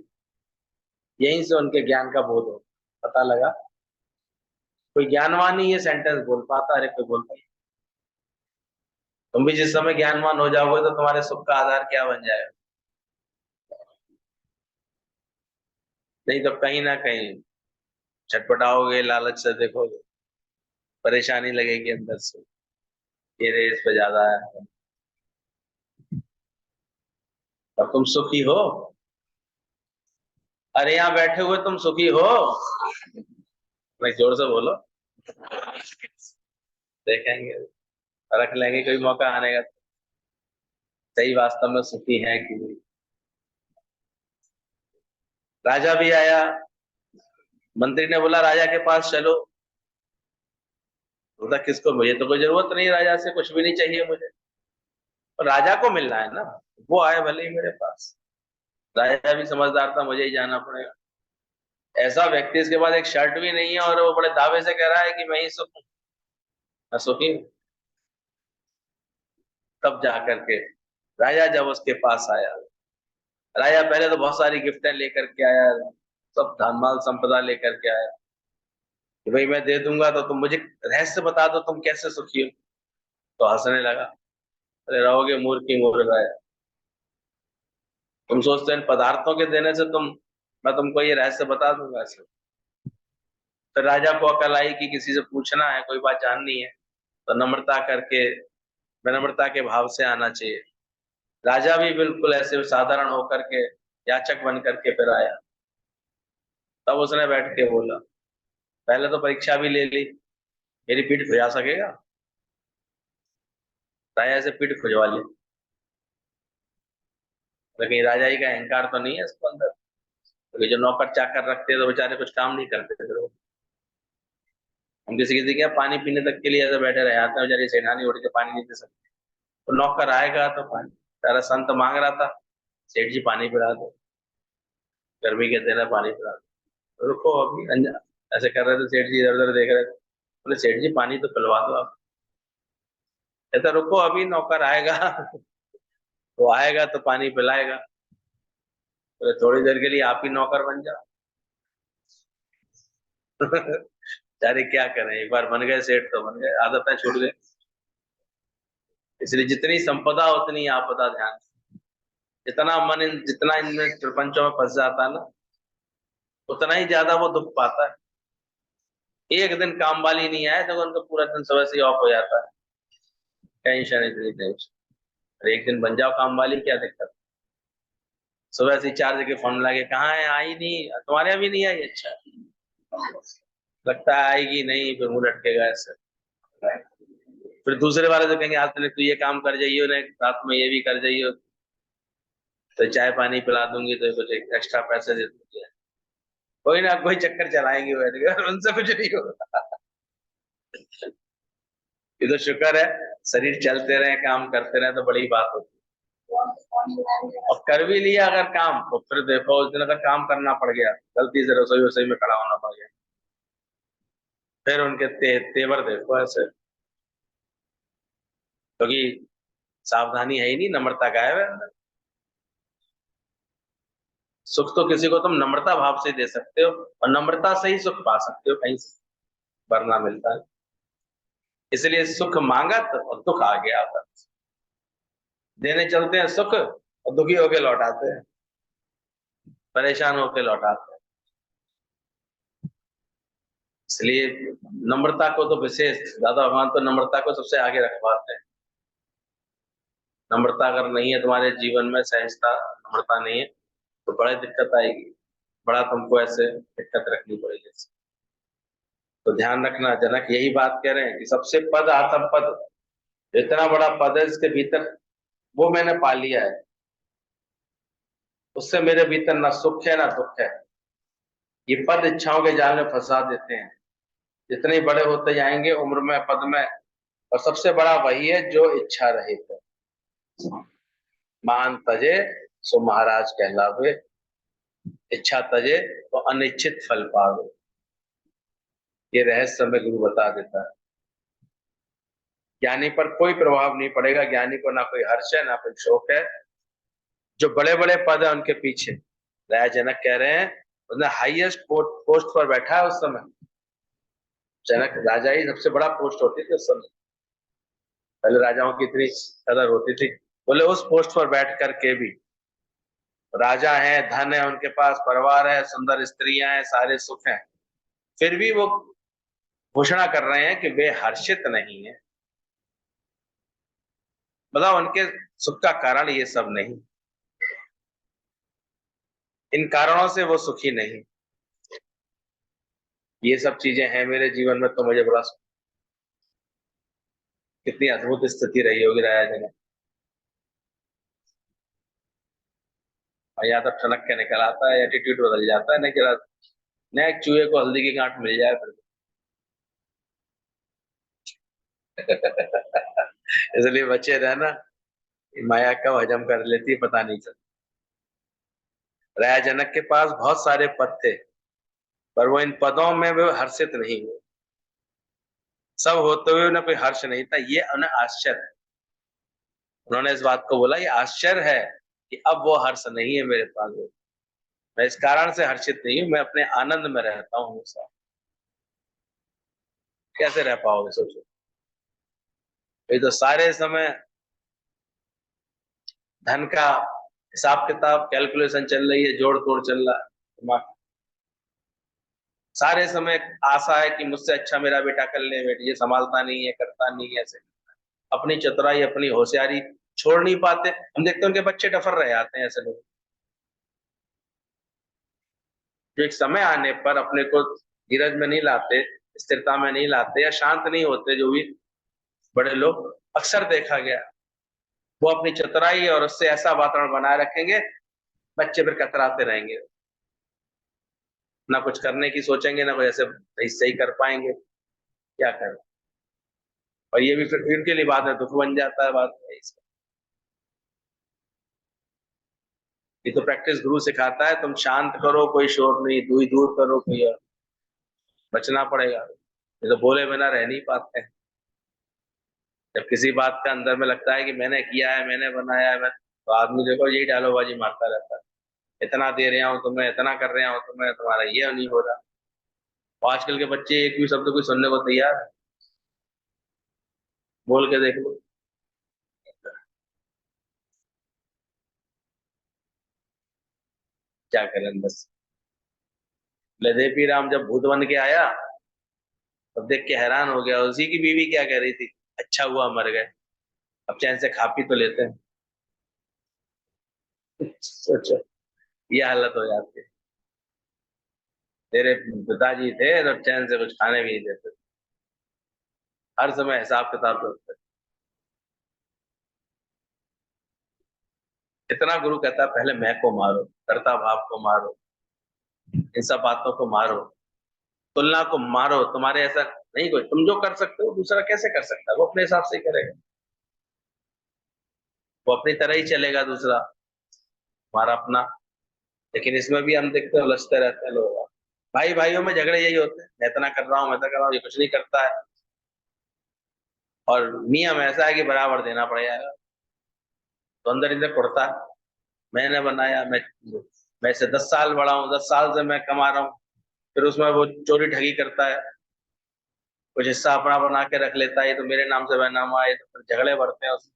[SPEAKER 1] यहीं से उनके ज्ञान का बोध हो पता लगा। कोई ज्ञानवान ही ये सेंटेंस बोल पाता, अरे कोई बोलता नहीं। तुम भी जिस समय ज्ञानवान हो जाओगे तो तुम्हारे सुख का आधार क्या बन जाएगा? नहीं तो कहीं ना कहीं छटपटाओगे, लालच से देखोगे, परेशानी लगेगी अंदर से, ये रे इस पे ज्यादा है। और तुम सुखी हो? अरे यहाँ बैठे हुए तुम सुखी हो? नहीं, जोर से बोलो, देखेंगे, रख लेंगे कोई मौका आने का। सही वास्तव में सुखी है कि नहीं? राजा भी आया, मंत्री ने बोला राजा के पास चलो। बोला किसको, मुझे तो कोई जरूरत नहीं, राजा से कुछ भी नहीं चाहिए मुझे, और राजा को मिलना है ना। वो आए भले ही मेरे पास। राजा भी समझदार था, मुझे ही जाना पड़ेगा। ऐसा व्यक्ति, इसके बाद एक शर्ट भी नहीं है और वो बड़े दावे से कह रहा है कि मैं ही सुख हूं, मैं सुखी हूं। तब जा करके राजा जब उसके पास आया, राजा पहले तो बहुत सारी गिफ्टें लेकर के आया, सब धन माल संपदा लेकर के आया कि भाई मैं दे दूंगा तो तुम मुझे रहस्य बता दो, तुम कैसे सुखी हो। तो हंसने लगा। अरे रहोगे मूर्ख की मूर्ख है, तुम सोचते हो इन पदार्थों के देने से मैं तुमको ये रहस्य बता दूंगा ऐसे। तो राजा को अकल आई कि किसी से पूछना है, कोई बात जाननी है, तो नम्रता करके, विनम्रता के भाव से आना चाहिए। राजा भी बिल्कुल ऐसे साधारण होकर के, याचक बन करके फिर आया। तब उसने बैठ के बोला, पहले तो परीक्षा भी ले ली, मेरी पीठ खुजा सकेगा? राजा से पीठ खुजवा ली, लेकिन राजा ही का अहंकार तो नहीं है इसको अंदर, क्योंकि जो नौकर चाकर रखते हैं तो बेचारे कुछ काम नहीं करते फिर वो। हम किसी किसी के पानी पीने तक के लिए ऐसे बैठे रह जाते हैं, बेचारी सेठानी उठ के पानी नहीं दे सकते। तो नौकर आएगा तो पानी, सारा संत मांग रहा था, सेठ जी पानी पिला दो, गर्मी के दिन है पानी पिला दो। रुको अभी ऐसे कर रहे थे सेठ जी, इधर उधर देख रहे थे। बोले सेठ जी पानी तो पिलवा दो आप। कहता रुको अभी नौकर आएगा। वो आएगा तो पानी पिलाएगा, तो थोड़ी देर के लिए आप ही नौकर बन जाओ। बेचारे क्या करें, एक बार बन गए सेठ तो बन गए, आदतें छूट गई। इसलिए जितनी संपदा उतनी आपदा, ध्यान। जितना मन जितना इन प्रपंचों में फंस जाता है ना, उतना ही ज्यादा वो दुख पाता है। एक दिन काम वाली नहीं आए तो उनका पूरा दिन सुबह से ऑफ हो जाता है। टेंशन, इतनी टेंशन। अरे एक दिन बन जाओ काम वाली, क्या दिक्कत। सुबह से 4 जगह फोन लगे, कहाँ है, आई नहीं, तुम्हारे अभी नहीं आई, अच्छा लगता है आएगी नहीं, फिर मुंह लटकेगा ऐसे। फिर दूसरे वाले जो कहेंगे आज तू ये काम कर जाइयो ना, रात में ये भी कर जाइयो, तो चाय पानी पिला दूंगी, तो कुछ एक्स्ट्रा पैसे दे दूंगी। कोई ना कोई चक्कर चलाएंगे बैठ के, उनसे कुछ नहीं होगा। ये तो शुक्र है, शरीर चलते रहे, काम करते रहे तो बड़ी बात होती है। और कर भी लिया अगर काम, तो फिर देखो उस दिन अगर काम करना पड़ गया, गलती से रसोई वसोई में खड़ा होना पड़ गया, फिर उनके तेवर देखो ऐसे। क्योंकि सावधानी है ही नहीं, नम्रता गायब है अंदर। सुख तो किसी को तुम नम्रता भाव से दे सकते हो, और नम्रता से ही सुख पा सकते हो, कहीं से वरना मिलता है। इसलिए सुख मांगा और दुख आ गया आता। देने चलते हैं सुख और दुखी होके लौटाते हैं, परेशान होके लौटाते हैं। इसलिए नम्रता को तो विशेष, दादा भगवान तो नम्रता को सबसे आगे रखवाते हैं। नम्रता अगर नहीं है तुम्हारे जीवन में, सहजता, नम्रता नहीं है, तो बड़ी दिक्कत आएगी। बड़ा तुमको ऐसे दिक्कत रखनी पड़ेगी। तो ध्यान रखना, जनक यही बात कह रहे हैं कि सबसे पद आत्म पद, इतना बड़ा पद है इसके भीतर, वो मैंने पा लिया है। उससे मेरे भीतर ना सुख है ना दुख है। ये पद इच्छाओं के जाल में फंसा देते हैं। जितने बड़े होते जाएंगे उम्र में, पद में, और सबसे बड़ा वही है जो इच्छा रहित है। मान तजे सो महाराज कहलावे, इच्छा तजे तो अनिश्चित फल पावे। ये रहस्य में गुरु बता देता है। ज्ञानी पर कोई प्रभाव नहीं पड़ेगा, ज्ञानी को ना कोई हर्ष है ना कोई शोक है। जो बड़े बड़े पद है उनके पीछे, राजा जनक कह रहे हैं, उसने हाईएस्ट पोस्ट पर बैठा है उस समय। जनक राजा ही सबसे बड़ा पोस्ट होती थी उस समय, पहले राजाओं की इतनी कदर होती थी। बोले उस पोस्ट पर बैठ करके भी राजा है, धन है उनके पास, परिवार है, सुंदर स्त्रियां हैं, सारे सुख हैं, फिर भी वो घोषणा कर रहे हैं कि वे हर्षित नहीं है। बताओ उनके सुख का कारण ये सब नहीं, इन कारणों से वो सुखी नहीं। ये सब चीजें हैं मेरे जीवन में तो मुझे बड़ा, कितनी अद्भुत स्थिति रही होगी राजा जी ने। और या तो ठनक के निकल आता है, एटीट्यूड बदल जाता है, नहीं कि न एक चूहे को हल्दी की गांठ मिल जाए फिर। इसलिए बचे रहना, माया कब हजम कर लेती है पता नहीं चलता। राजा जनक के पास बहुत सारे पद थे, पर वो इन पदों में वो हर्षित नहीं हुए। सब होते हुए उन्हें कोई हर्ष नहीं था, ये उन्हें आश्चर्य है। उन्होंने इस बात को बोला, ये आश्चर्य है कि अब वो हर्ष नहीं है मेरे पास। मैं इस कारण से हर्षित नहीं हूं, मैं अपने आनंद में रहता हूँ हमेशा। कैसे रह पाओगे सोचो। ये तो सारे समय धन का हिसाब किताब, कैलकुलेशन चल रही है, जोड़ तोड़ चल रहा है दिमाग। सारे समय आशा है कि मुझसे अच्छा मेरा बेटा कर ले, बेटी ये संभालता नहीं है, करता नहीं है ऐसे। अपनी चतुराई, अपनी होशियारी छोड़ नहीं पाते। हम देखते हैं उनके बच्चे डफर रह जाते हैं, ऐसे लोग जो एक समय आने पर अपने को धीरज में नहीं लाते, स्थिरता में नहीं लाते, या शांत नहीं होते। जो भी बड़े लोग अक्सर देखा गया, वो अपनी चतुराई और उससे ऐसा वातावरण बनाए रखेंगे, बच्चे फिर कतराते रहेंगे, ना कुछ करने की सोचेंगे, ना कोई ऐसे सही कर पाएंगे, क्या करें। और ये भी फिर उनके लिए बाद में दुख बन जाता है बाद में। ये तो प्रैक्टिस गुरु सिखाता है, तुम शांत करो, कोई शोर नहीं, दूर दूर करो, कोई और बचना पड़ेगा। ये तो बोले बिना रह नहीं पाते हैं। जब किसी बात का अंदर में लगता है कि मैंने किया है, मैंने बनाया है, तो आदमी देखो यही डायलॉगबाजी मारता रहता है, इतना दे रहा हूँ तुम्हें, इतना कर रहा हूँ तुम्हें, तुम्हारा ये नहीं हो रहा। तो आजकल के बच्चे एक भी शब्द कोई सुनने को तैयार है? बोल के देख लो। क्या करें बस। लदेपी राम जब भूत बन के आया, तब देख के हैरान हो गया। उसी की बीवी क्या कह रही थी, अच्छा हुआ मर गए, अब चैन से खा पी तो लेते हैं। सोचो, ये हालत हो जाती है। तेरे पिताजी थे तो चैन से कुछ खाने भी नहीं देते, हर समय हिसाब किताब करते। इतना गुरु कहता है पहले मैं को मारो, कर्ता भाव को मारो, इन सब बातों को मारो, तुलना को मारो। तुम्हारे ऐसा नहीं कोई, तुम जो कर सकते हो दूसरा कैसे कर सकता है? वो अपने हिसाब से ही करेगा, वो अपनी तरह ही चलेगा दूसरा, हमारा अपना। लेकिन इसमें भी हम देखते हैं उलझते रहते हैं लोग। भाई भाइयों में झगड़े यही होते हैं, मैं इतना कर रहा हूँ, मैं इतना कर रहा हूँ, ये कुछ नहीं करता है। और नियम ऐसा है कि बराबर देना पड़ेगा, तो अंदर अंदर कुड़ता है। मैंने बनाया, मैं से 10 साल बड़ा हूँ, 10 साल से मैं कमा रहा हूँ। फिर उसमें वो चोरी ठगी करता है, कुछ हिस्सा अपना बना के रख लेता है, ये तो मेरे नाम से बैनामा है, तो फिर झगड़े बढ़ते हैं उसमें।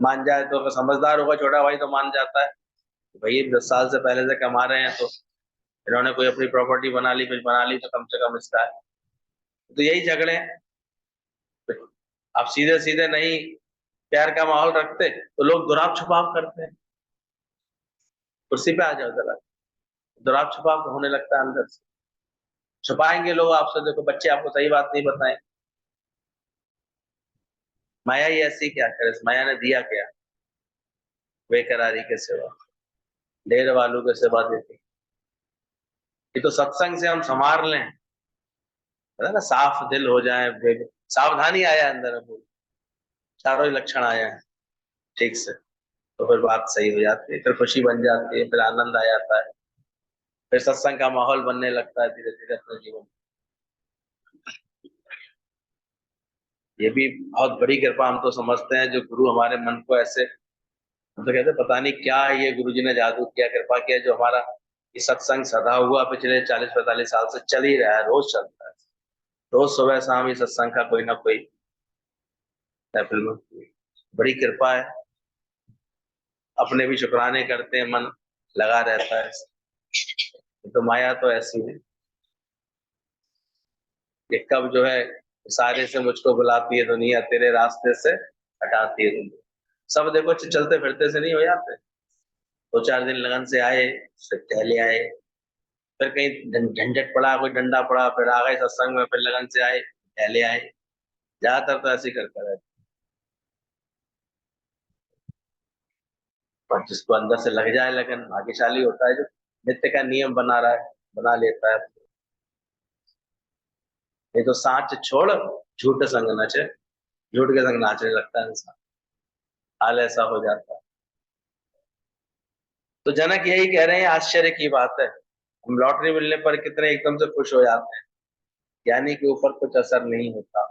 [SPEAKER 1] मान जाए तो अगर समझदार होगा छोटा भाई तो मान जाता है कि भाई 10 साल से पहले से कमा रहे हैं, तो इन्होंने कोई अपनी प्रॉपर्टी बना ली, कुछ बना ली, तो कम से कम इसका है। तो यही झगड़े हैं। आप सीधे सीधे नहीं प्यार का माहौल रखते तो लोग दुराव छुपाव करते हैं। कुर्सी पे आ जाओ जरा, दुराव छुपाव होने लगता है अंदर से। छुपाएंगे लोग आपसे, देखो बच्चे आपको सही बात नहीं बताएं। माया ही ऐसी, क्या करे, इस माया ने दिया क्या? बेकरारी के सिवा ढेर वालों के सिवा देती। ये तो सत्संग से हम संभाल लें, है ना, साफ दिल हो जाए, सावधानी आया अंदर में, चारों ही लक्षण आए हैं ठीक से, तो फिर बात सही हो जाती है, फिर खुशी बन जाती है, फिर आनंद आ जाता है, फिर सत्संग का माहौल बनने लगता है धीरे धीरे अपने जीवन में। ये भी बहुत बड़ी कृपा हम तो समझते हैं, जो गुरु हमारे मन को ऐसे, हम तो कहते हैं पता नहीं क्या ये गुरु जी ने जादू किया, कृपा किया, जो हमारा ये सत्संग सदा हुआ पिछले 40-45 साल से चल ही रहा है, रोज चलता है। रोज सुबह शाम ये सत्संग का कोई ना कोई महफिल में, बड़ी कृपा है। अपने भी शुक्राने करते हैं, मन लगा रहता है। तो माया तो ऐसी है, ये कब जो है सारे से मुझको बुलाती है दुनिया, तेरे रास्ते से हटाती है दुनिया। सब देखो चलते फिरते से नहीं हो जाते, 2-4 दिन लगन से आए, फिर टहले आए, फिर कहीं झंझट पड़ा, कोई डंडा पड़ा, फिर आ गए सत्संग में, फिर लगन से आए, टहले आए। ज्यादातर तो ऐसे ही करते रहते। पर जिसको अंदर से लग जाए लगन, भाग्यशाली होता है जो नित्य का नियम बना रहा है, बना लेता है। नहीं तो साँच छोड़ झूठ संग नचे, झूठ के संग नाचने लगता है इंसान, हाल ऐसा हो जाता है। तो जनक यही कह रहे हैं, आश्चर्य की बात है, हम लॉटरी मिलने पर कितने एकदम से खुश हो जाते हैं, ज्ञानी के ऊपर कुछ असर नहीं होता,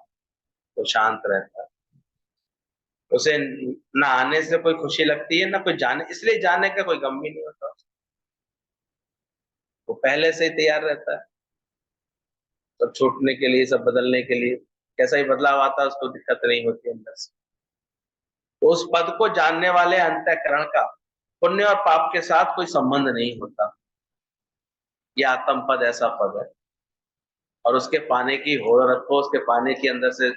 [SPEAKER 1] वो शांत रहता है। उसे न आने से कोई खुशी लगती है, ना कोई जाने, इसलिए जाने का कोई गम भी नहीं होता, वो पहले से ही तैयार रहता है सब छूटने के लिए, सब बदलने के लिए। कैसा ही बदलाव आता है उसको दिक्कत नहीं होती अंदर से। तो उस पद को जानने वाले अंतःकरण का पुण्य और पाप के साथ कोई संबंध नहीं होता। ये आत्म पद ऐसा पद है, और उसके पाने की होड़ रखो, उसके पाने की अंदर से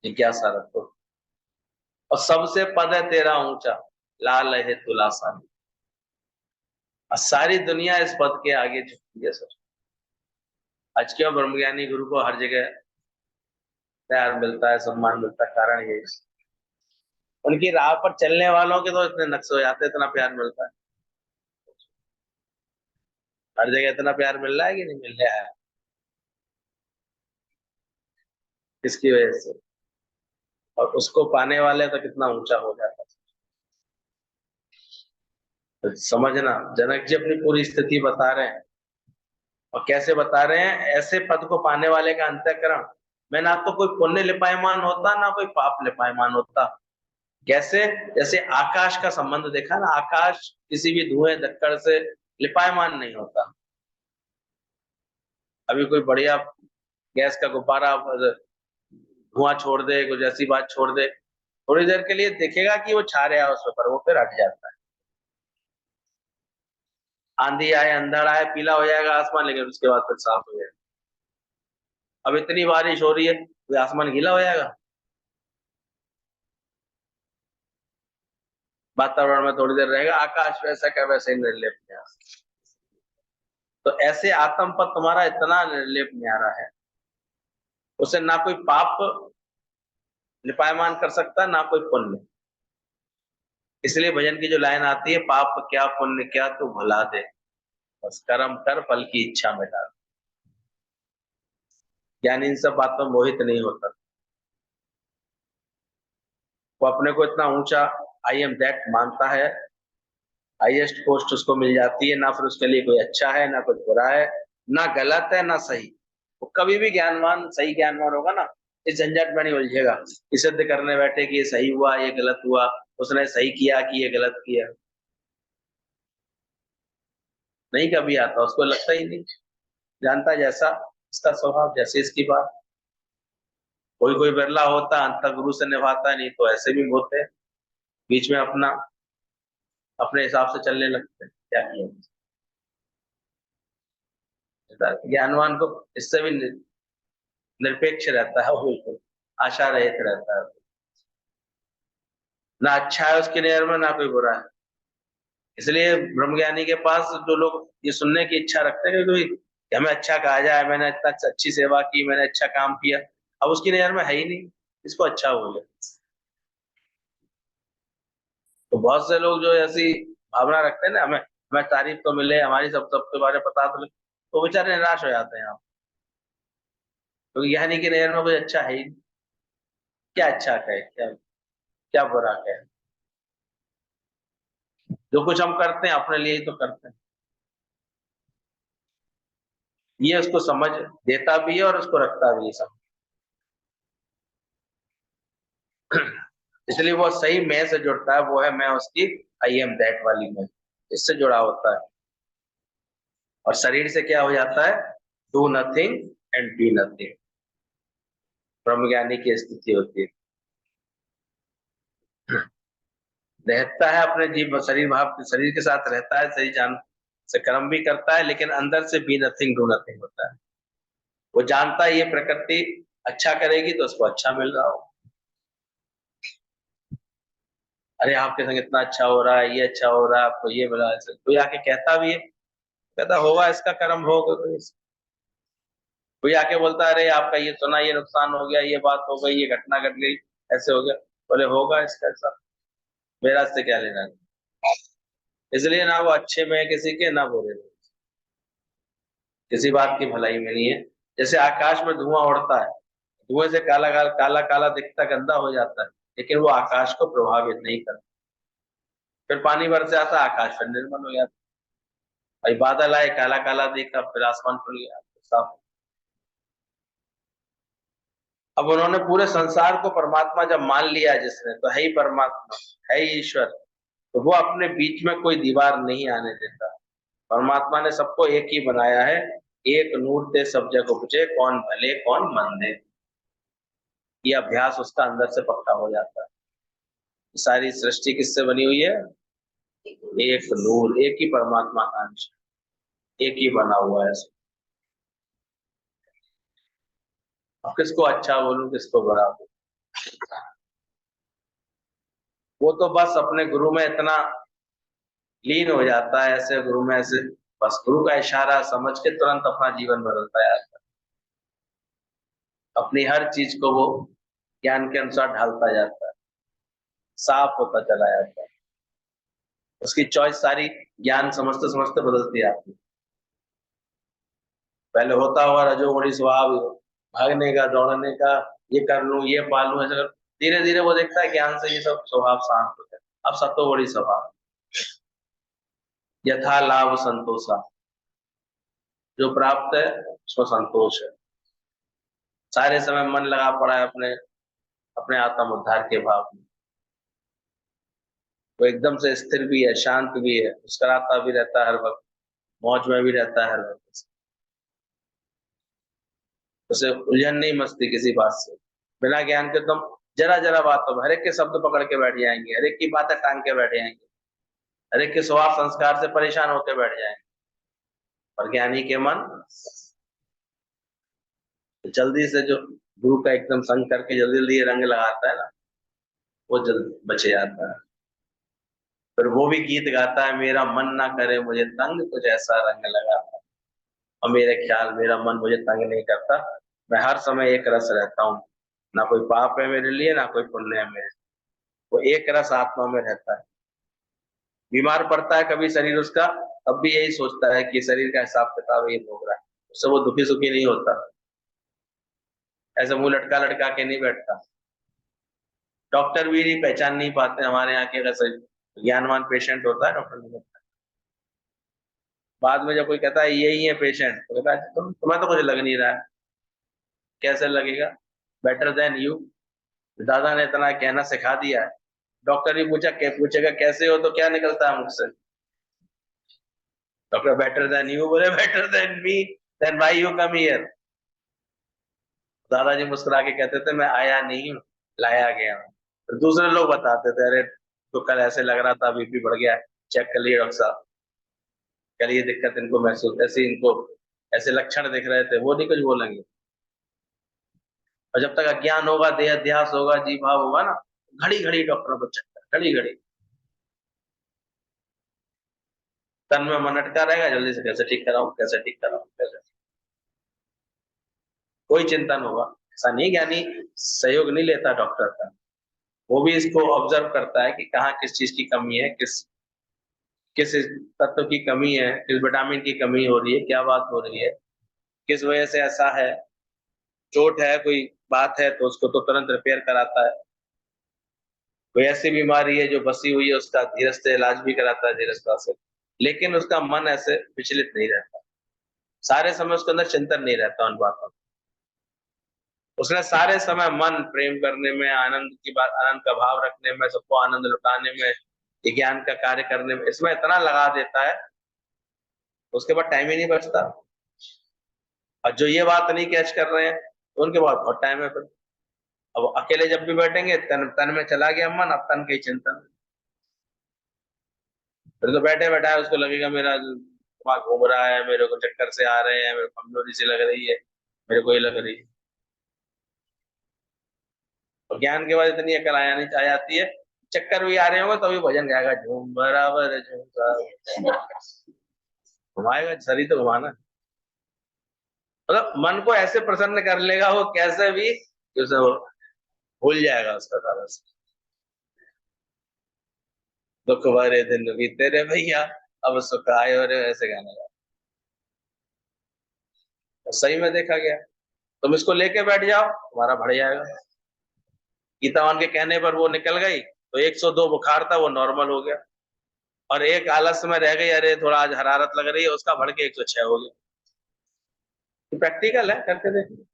[SPEAKER 1] जिज्ञासा रखो। और सबसे पद है तेरा ऊंचा, लाल है तुलासा, और सारी दुनिया इस पद के आगे झुकती है सर। आज क्यों ब्रह्मज्ञानी गुरु को हर जगह प्यार मिलता है, सम्मान मिलता है? कारण यही, उनकी राह पर चलने वालों के तो इतने नक्श हो जाते हैं, इतना प्यार मिलता है। हर जगह इतना प्यार मिल रहा है कि नहीं मिल रहा है? किसकी वजह से? और उसको पाने वाले तो कितना ऊंचा हो जाता है। तो समझना, जनक जी अपनी पूरी स्थिति बता रहे हैं, और कैसे बता रहे हैं, ऐसे पद को पाने वाले का अंतःकरण में ना तो कोई पुण्य लिपायमान होता ना कोई पाप लिपायमान होता। कैसे? जैसे आकाश का संबंध देखा ना, आकाश किसी भी धुएं धक्कड़ से लिपायमान नहीं होता। अभी कोई बढ़िया गैस का गुब्बारा धुआं छोड़ दे, कुछ ऐसी बात छोड़ दे, थोड़ी देर के लिए देखेगा कि वो छा रहा है उस पर, वो फिर हट जाता है। आंधी आए, अंधड़ आए, पीला हो जाएगा आसमान, लेकिन उसके बाद फिर साफ हो जाएगा। अब इतनी बारिश हो रही है, तो आसमान गीला हो जाएगा? वातावरण में थोड़ी देर रहेगा, आकाश वैसा का वैसे ही निर्लेप न्यारा। तो ऐसे आत्म पर तुम्हारा इतना निर्लेप न्यारा है, उसे ना कोई पाप लिपायमान कर सकता, ना कोई पुण्य। इसलिए भजन की जो लाइन आती है, पाप क्या पुण्य क्या तू भुला दे, बस कर्म कर फल की इच्छा मिटा दे। ज्ञानी इन सब बातों में मोहित नहीं होता। वो अपने को इतना ऊंचा आई एम दैट मानता है, हाईएस्ट पोस्ट उसको मिल जाती है, ना फिर उसके लिए कोई अच्छा है ना कुछ बुरा है, ना गलत है ना सही। वो कभी भी ज्ञानवान, सही ज्ञानवान होगा ना, इस झंझट में नहीं उलझेगा कि सिद्ध करने बैठे कि ये सही हुआ ये गलत हुआ, उसने सही किया कि ये गलत किया। नहीं कभी आता, उसको लगता ही नहीं। जानता जैसा इसका स्वभाव, जैसे इसकी बात। कोई कोई बिरला होता अंत गुरु से निभाता, नहीं तो ऐसे भी होते हैं, बीच में अपना अपने हिसाब से चलने लगते हैं। क्या किया ज्ञानवान को, इससे भी निरपेक्ष रहता है वो, बिल्कुल आशा रहित रहता है। ना अच्छा है उसके नजर में, ना कोई बुरा है। इसलिए ब्रह्मज्ञानी के पास जो लोग ये सुनने की इच्छा रखते हैं कि हमें अच्छा कहा जाए, मैंने इतना अच्छी सेवा की, मैंने अच्छा काम किया, अब उसकी नजर में है ही नहीं, इसको अच्छा बोले। तो बहुत से लोग जो ऐसी भावना रखते हैं ना, हमें हमें तारीफ तो मिले, हमारी सब सबके बारे में पता तो लगे, तो बेचारे निराश हो जाते हैं आप। क्योंकि ज्ञानी की नजर में कोई अच्छा है ही नहीं। क्या अच्छा कहे, क्या क्या बुरा कहे? जो कुछ हम करते हैं अपने लिए ही तो करते हैं। ये उसको समझ देता भी है और उसको रखता भी है सब। इसलिए वो सही मैं से जुड़ता है, वो है मैं उसकी आई एम दैट वाली मैं, इससे जुड़ा होता है। और शरीर से क्या हो जाता है? Do nothing and be nothing, ब्रह्म ज्ञानी की स्थिति होती है। रहता है अपने जीव शरीर भाव शरीर के साथ रहता है, सही जान से कर्म भी करता है, लेकिन अंदर से बी नथिंग डू नथिंग होता है। वो जानता है ये प्रकृति अच्छा करेगी तो उसको अच्छा मिल रहा हो। अरे आपके संग इतना अच्छा हो रहा है, ये अच्छा हो रहा है, आपको ये मिला, ऐसे कोई आके कहता भी है, कहता होगा इसका कर्म होगा कोई। कोई आके बोलता है अरे आपका ये सुना, ये नुकसान हो गया, ये बात हो गई, ये घटना घट गई, ऐसे हो गया, बोले होगा इसका ऐसा, मेरा इससे क्या लेना है। इसलिए ना वो अच्छे में है किसी के, ना बुरे में, किसी बात की भलाई में नहीं है। जैसे आकाश में धुआं उड़ता है, धुएं से काला काला काला काला दिखता, गंदा हो जाता है, लेकिन वो आकाश को प्रभावित नहीं करता। फिर पानी बरस जाता है, आकाश फिर निर्मल हो जाता है। भाई बादल आए, काला काला दिखा, फिर आसमान खुल गया, साफ। अब उन्होंने पूरे संसार को परमात्मा जब मान लिया जिसने, तो है ही परमात्मा, है ही ईश्वर, तो वो अपने बीच में कोई दीवार नहीं आने देता। परमात्मा ने सबको एक ही बनाया है, एक नूर ते सब जग उपजे, कौन भले कौन मंदे। ये अभ्यास उसका अंदर से पक्का हो जाता है। सारी सृष्टि किससे बनी हुई है? एक नूर, एक ही परमात्मा का अंश, एक ही बना हुआ है। अब किसको अच्छा बोलूं किसको बुरा बोलूं? वो तो बस अपने गुरु में इतना लीन हो जाता है, ऐसे गुरु में ऐसे, बस गुरु का इशारा समझ के तुरंत अपना जीवन बदलता है। अपनी हर चीज को वो ज्ञान के अनुसार ढालता जाता है, साफ होता चला जाता है। उसकी चॉइस सारी ज्ञान समझते समझते बदलती आती है। पहले होता हुआ रजोगुणी स्वभाव, भागने का, दौड़ने का, ये कर लूं ये पालू ऐसा कर, धीरे धीरे वो देखता है ज्ञान से ये सब स्वभाव शांत होता है। अब सत्वगुणी स्वभाव, यथा लाभ संतोषा, जो प्राप्त है उसको संतोष है। सारे समय मन लगा पड़ा है अपने अपने आत्म उद्धार के भाव में। वो एकदम से स्थिर भी है, शांत भी है, मुस्कुराता भी रहता है हर वक्त, मौज में भी रहता है हर वक्त। उसे उलझन नहीं मचती किसी बात से। बिना ज्ञान के तुम जरा जरा बातों में हर एक के शब्द पकड़ के बैठ जाएंगे, हर एक की बातें टांग के बैठ जाएंगे, हर एक के स्वभाव संस्कार से परेशान होकर बैठ जाएंगे। और ज्ञानी के मन जल्दी से, जो गुरु का एकदम संग करके जल्दी जल्दी रंग लगाता है ना, वो जल्द बचे जाता है। फिर वो भी गीत गाता है, मेरा मन ना करे मुझे तंग, कुछ ऐसा रंग लगाता। और मेरे ख्याल मेरा मन मुझे तंग नहीं करता, मैं हर समय एक रस रहता हूँ। ना कोई पाप है मेरे लिए, ना कोई पुण्य है मेरे लिए। वो एक रस आत्मा में रहता है। बीमार पड़ता है कभी शरीर उसका, तब भी यही सोचता है कि शरीर का हिसाब किताब ये भोग रहा है, उससे वो दुखी सुखी नहीं होता। ऐसे मुंह लटका लटका के नहीं बैठता। डॉक्टर भी नहीं पहचान नहीं पाते हमारे यहाँ के, अगर ज्ञानवान पेशेंट होता है डॉक्टर नहीं होता। बाद में जब कोई कहता है यही है पेशेंट, तो कहता है तुम्हें तो कुछ लग नहीं रहा है। कैसे लगेगा? Better than you. दादा ने इतना कहना सिखा दिया है। डॉक्टर भी पूछेगा कैसे हो, तो क्या निकलता है मुझसे? डॉक्टर बेटर देन यू बोले, better than me, then why you come here. दादाजी मुस्कुरा के कहते थे, मैं आया नहीं हूँ, लाया गया हूँ। तो दूसरे लोग बताते थे, अरे तो कल ऐसे लग रहा था, बीपी बढ़ गया, चेक कर लिए डॉक्टर साहब, कल ये दिक्कत इनको महसूस, ऐसे इनको ऐसे लक्षण दिख रहे थे। वो नहीं कुछ बोलेंगे। और जब तक अज्ञान होगा, देह अध्यास होगा, जीव भाव होगा ना, घड़ी घड़ी डॉक्टरों को चक्कर, घड़ी घड़ी तन में मन अटका रहेगा, जल्दी से कैसे ठीक कराऊं, कैसे ठीक कराऊं, कैसे। कोई चिंता नहीं होगा। ऐसा नहीं, ज्ञानी सहयोग नहीं लेता डॉक्टर का, वो भी इसको ऑब्जर्व करता है कि कहाँ किस चीज की कमी है, किस किस तत्व की कमी है, किस विटामिन की कमी हो रही है, क्या बात हो रही है, किस वजह से ऐसा है। चोट है, कोई बात है, तो उसको तो तुरंत रिपेयर कराता है। कोई ऐसी बीमारी है जो बसी हुई है, उसका धीरज से इलाज भी कराता है, धीरजता से। लेकिन उसका मन ऐसे विचलित नहीं रहता, सारे समय उसके अंदर चिंतन नहीं रहता उन बातों। उसने सारे समय मन प्रेम करने में, आनंद की बात, आनंद का भाव रखने में, सबको आनंद लुटाने में, ज्ञान का कार्य करने में, इसमें इतना लगा देता है, उसके बाद टाइम ही नहीं बचता। और जो ये बात नहीं कैच कर रहे हैं, तो उनके बाद बहुत टाइम है फिर। अब अकेले जब भी बैठेंगे, तन तन में चला गया मन, अब तन के ही चिंतन। फिर तो बैठे बैठा है उसको लगेगा मेरा दिमाग घूम रहा है, मेरे को चक्कर से आ रहे हैं, मेरे को कमजोरी सी लग रही है, मेरे को ये लग रही है। और ज्ञान के बाद इतनी अकल आया नहीं आ जाती है, चक्कर भी आ रहे होंगे तभी भजन गाएगा, झूम बराबर झूम, घुमाएगा शरीर तो घुमाना। मतलब मन को ऐसे प्रसन्न कर लेगा वो कैसे भी, कि उसे वो भूल जाएगा उसका सारा। दुख भरे दिन बीते रे भैया, अब सुख आए रे, ऐसे गाने गा। तो सही में देखा गया, तुम इसको लेके बैठ जाओ, तुम्हारा बढ़ जाएगा। गीतावान के कहने पर वो निकल गई, तो 102 बुखार था वो नॉर्मल हो गया। और एक आलस में रह गई, अरे थोड़ा आज हरारत लग रही है, उसका बढ़ के 106 हो गया। तो प्रैक्टिकल है, करके देखो।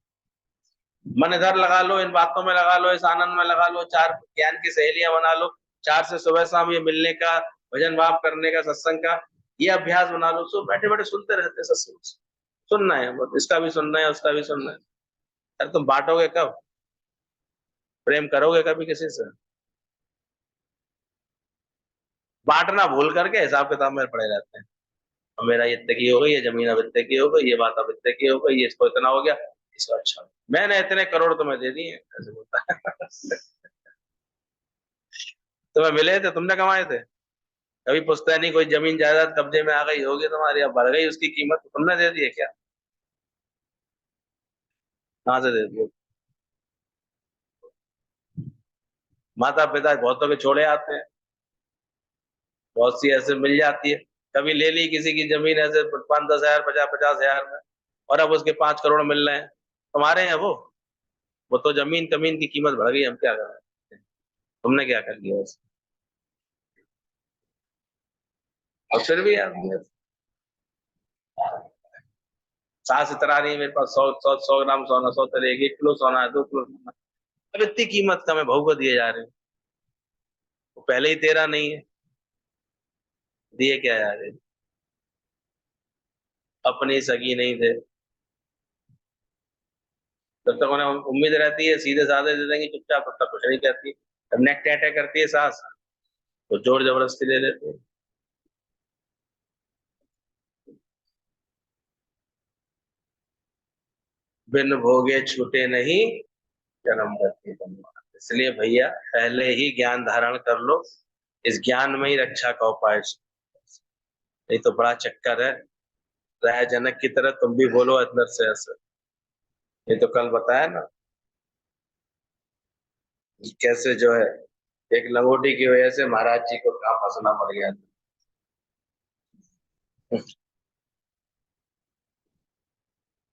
[SPEAKER 1] मन इधर लगा लो, इन बातों में लगा लो, इस आनंद में लगा लो, चार ज्ञान की सहेलियां बना लो, चार से सुबह शाम ये मिलने का, भजन भाव करने का, सत्संग का ये अभ्यास बना लो। सो बैठे बैठे सुनते रहते सत्संग, सुनना है, इसका भी सुनना है, उसका भी सुनना है। अरे तुम बांटोगे कब? प्रेम करोगे कभी किसी से? बांटना भूल करके हिसाब किताब में पड़े रहते हैं। और मेरा ये इतने की हो गई, ये जमीन अब इतने की हो गई, ये बात अब इतने की हो गई, ये इसको इतना हो गया, इसको अच्छा मैंने इतने करोड़ तुम्हें दे दिए, ऐसे बोलता है। तुम्हें मिले थे, तुमने कमाए थे? कभी पूछता नहीं कोई, जमीन जायदाद कब्जे में आ गई होगी तुम्हारी, अब बढ़ गई उसकी कीमत, तो तुमने दे दी है क्या? कहाँ से दे दी? माता पिता बहुतों के छोड़े आते हैं, बहुत सी ऐसे मिल जाती है। कभी ले ली किसी की जमीन ऐसे 5-10 हजार, 50-50 हजार में, और अब उसके 5 करोड़ मिल रहे हैं, तुम्हारे हैं वो तो जमीन कमीन की कीमत बढ़ गई, हम क्या कर रहे हैं? तुमने क्या कर लिया उससे? और फिर भी यार, सास इतरा रही है मेरे पास, 100 ग्राम सोना, 100 1 किलो सोना है, 2 किलो सोना है। अब इतनी कीमत का मैं बहू को दिए जा रहे हूँ, वो पहले ही तेरा नहीं है, दिए क्या जा रहे, अपनी सगी नहीं थे। जब तक उन्हें उम्मीद रहती है सीधे साधे दे देंगे चुपचाप, तब तक कुछ नहीं कहती। जब नेक टेटे करती है सास, तो जोर जबरदस्ती ले लेते हैं। बिन भोगे छूटे नहीं जन्म गति बंधुआ। इसलिए भैया पहले ही ज्ञान धारण कर लो, इस ज्ञान में ही रक्षा का उपाय। नहीं तो बड़ा चक्कर है, राय जनक की तरह तुम भी बोलो अंदर से ऐसे। ये तो कल बताया ना कि कैसे जो है एक लंगोटी की वजह से महाराज जी को कहाँ फंसना पड़ गया था।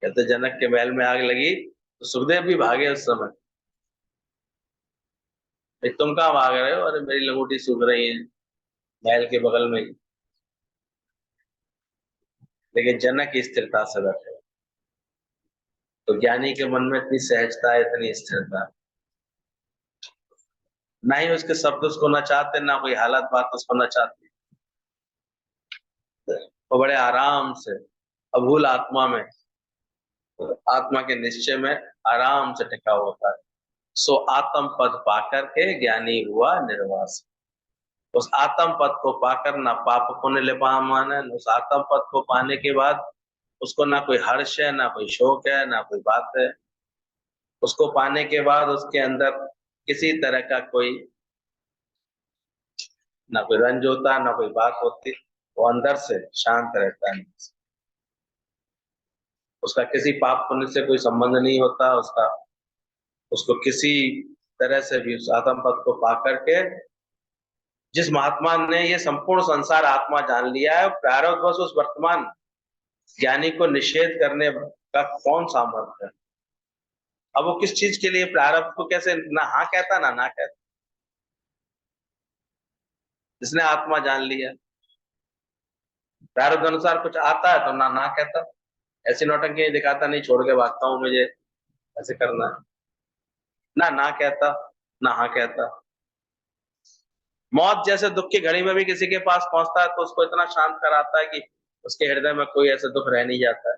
[SPEAKER 1] कहते जनक के महल में आग लगी तो सुखदेव भी भागे उस समय। भाई तुम कहाँ भाग रहे हो, अरे मेरी लंगोटी सूख रही है महल के बगल में ही। लेकिन जनक की स्थिरता से बैठे, तो ज्ञानी के मन में इतनी सहजता है, इतनी स्थिरता, ना ही उसके शब्द उसको नचाते, ना कोई हालत बात उसको नचाती। वो बड़े आराम से अभूल आत्मा में, आत्मा के निश्चय में आराम से टिका होता है। सो आत्म पद पाकर के ज्ञानी हुआ निर्वास। उस आत्म पद को पाकर ना पाप पुण्य लिपामान है, उस आत्म पद को पाने के बाद उसको ना कोई हर्ष है, ना कोई शोक है, ना कोई बात है। उसको पाने के बाद उसके अंदर किसी तरह का कोई, ना कोई रंज होता, ना कोई बात होती। वो अंदर से शांत रहता है, उसका किसी पाप पुण्य से कोई संबंध नहीं होता उसका। उसको किसी तरह से भी उस आत्म पद को पा करके, जिस महात्मा ने ये संपूर्ण संसार आत्मा जान लिया है, प्रारब्ध बस उस वर्तमान ज्ञानी को निषेध करने का कौन सामर्थ्य है। अब वो किस चीज के लिए प्रारब्ध को कैसे ना हाँ कहता ना ना कहता, जिसने आत्मा जान लिया। प्रारब्ध अनुसार कुछ आता है तो ना ना कहता, ऐसी नौटंकी दिखाता, नहीं छोड़ के भागता हूं, मुझे ऐसे करना है, ना ना कहता ना हाँ कहता। मौत जैसे दुख की घड़ी में भी किसी के पास पहुंचता है तो उसको इतना शांत कराता है कि उसके हृदय में कोई ऐसा दुख रह नहीं जाता है।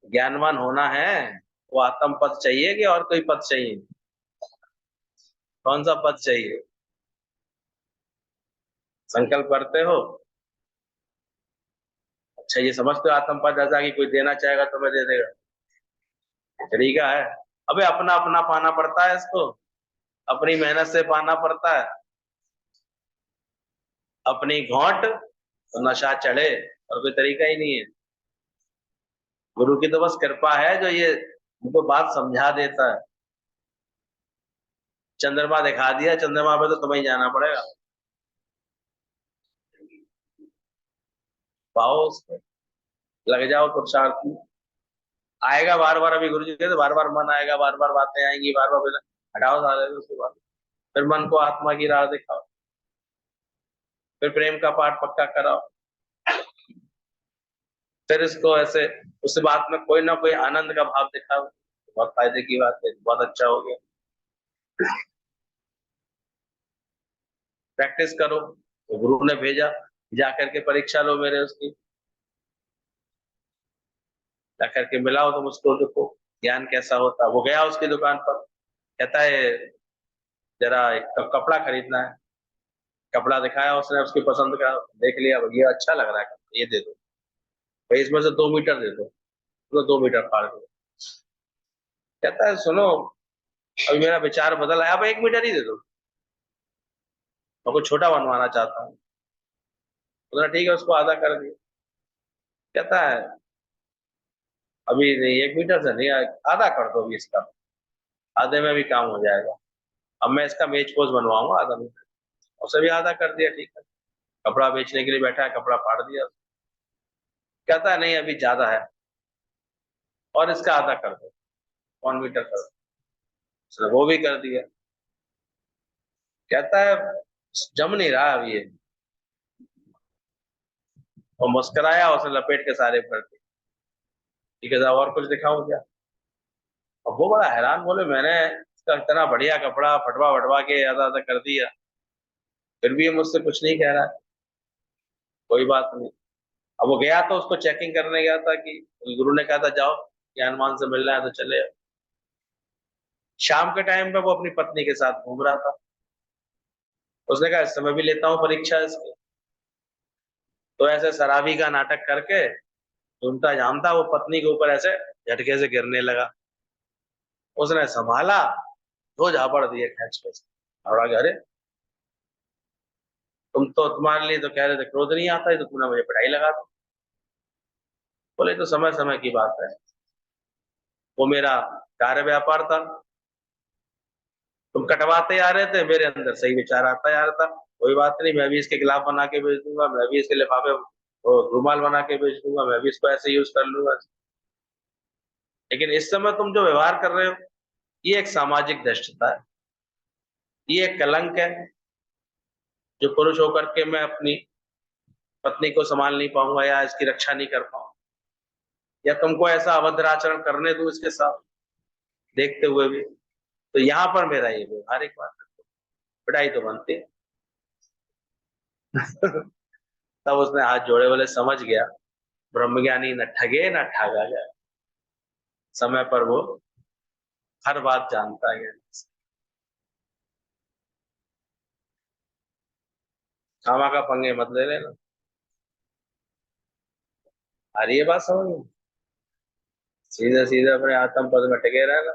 [SPEAKER 1] ज्ञानवान होना है, वो आत्म पद चाहिए कि और कोई पद चाहिए? कौन सा पद चाहिए? संकल्प करते हो? अच्छा, ये समझते हो आत्म पद ऐसा कि कोई देना चाहेगा तो मैं दे देगा, तरीका है? अबे अपना अपना पाना पड़ता है इसको, अपनी मेहनत से पाना पड़ता है। अपनी घोंट तो नशा चढ़े, और कोई तरीका ही नहीं है। गुरु की तो बस कृपा है जो ये उनको बात समझा देता है। चंद्रमा दिखा दिया, चंद्रमा पे तो तुम्हें ही जाना पड़ेगा, पाओ उसको, लग जाओ पुरुषार्थ में। आएगा बार बार, अभी गुरु जी कहते बार बार मन आएगा, बार बार बातें आएंगी, बार बार हटाओ सारे उसके बाद। फिर मन को आत्मा की राह दिखाओ, फिर प्रेम का पाठ पक्का कराओ, फिर इसको ऐसे उस बात में कोई ना कोई आनंद का भाव दिखाओ। बहुत फायदे की बात है, बहुत अच्छा हो गया। प्रैक्टिस करो, तो गुरु ने भेजा, जा करके परीक्षा लो मेरे उसकी, जा करके मिलाओ तुम उसको, देखो ज्ञान कैसा होता है। वो गया उसकी दुकान पर, कहता है जरा एक कपड़ा खरीदना है। कपड़ा दिखाया उसने, उसकी पसंद का देख लिया, ये अच्छा लग रहा है, ये दे दो भाई, इसमें से 2 मीटर दे दो, तो 2 मीटर फाड़ दो। कहता है सुनो, अभी मेरा विचार बदल आया, अब 1 मीटर ही दे दो, मैं कुछ छोटा बनवाना चाहता हूँ। बोला ठीक है, उसको आधा कर दिया। कहता है अभी नहीं, 1 मीटर से नहीं, आधा कर दो अभी इसका, आधे में भी काम हो जाएगा। अब मैं इसका मेज पोज बनवाऊंगा आधा मीटर, उसे भी आधा कर दिया, ठीक है। कपड़ा बेचने के लिए बैठा है, कपड़ा फाड़ दिया। कहता है नहीं अभी ज्यादा है, और इसका आधा कर दो, 1 मीटर कर दो। उसने वो भी कर दिया। कहता है जम नहीं रहा अभी ये। और मुस्कुराया, उसने लपेट के सारे भर दिए। ठीक है साहब, और कुछ दिखाऊं क्या? अब वो बड़ा हैरान, बोले मैंने इसका इतना बढ़िया कपड़ा फटवा फटवा के आधा आधा कर दिया, फिर भी ये मुझसे कुछ नहीं कह रहा है। कोई बात नहीं। अब वो गया तो उसको चेकिंग करने गया था कि गुरु ने कहा था जाओ ज्ञानवान से मिलना है तो चले आओ। शाम के टाइम पे वो अपनी पत्नी के साथ घूम रहा था। उसने कहा इस समय भी लेता हूँ परीक्षा इसकी। तो ऐसे शराबी का नाटक करके ढूंढता जानता वो पत्नी के ऊपर ऐसे झटके से गिरने लगा। उसने संभाला, दो झापड़ दिए खींच के। और अरे तुम तो, तुम्हारे लिए तो कह रहे थे क्रोध नहीं आता है, तो तुमने मुझे पिटाई लगा दी। बोले तो समय समय की बात है, वो मेरा कार्य व्यापार था। तुम कटवाते आ रहे थे, मेरे अंदर सही विचार आता आ रहा था। कोई बात नहीं, मैं भी इसके गिलाफ बना के बेच दूंगा, मैं भी इसके लिफाफे और रुमाल बना के बेच दूंगा, मैं भी इसको ऐसे यूज कर लूंगा। लेकिन इस समय तुम जो व्यवहार कर रहे हो, ये एक सामाजिक दृष्टता है, ये एक कलंक है। जो पुरुष होकर के मैं अपनी पत्नी को संभाल नहीं पाऊंगा या इसकी रक्षा नहीं कर पाऊंगा, या तुमको ऐसा अभद्र आचरण करने दूं इसके साथ देखते हुए भी, तो यहाँ पर मेरा ये व्यवहारिक बात है, पिटाई तो बनती है। तब उसने हाथ जोड़े, बोले समझ गया, ब्रह्मज्ञानी न ठगे न ठगा गया। समय पर वो हर बात जानता है। खामा का पंगे मत ले लेना। अरे ये बात समझ में, सीधे सीधे अपने आत्म पद में टिके रहना।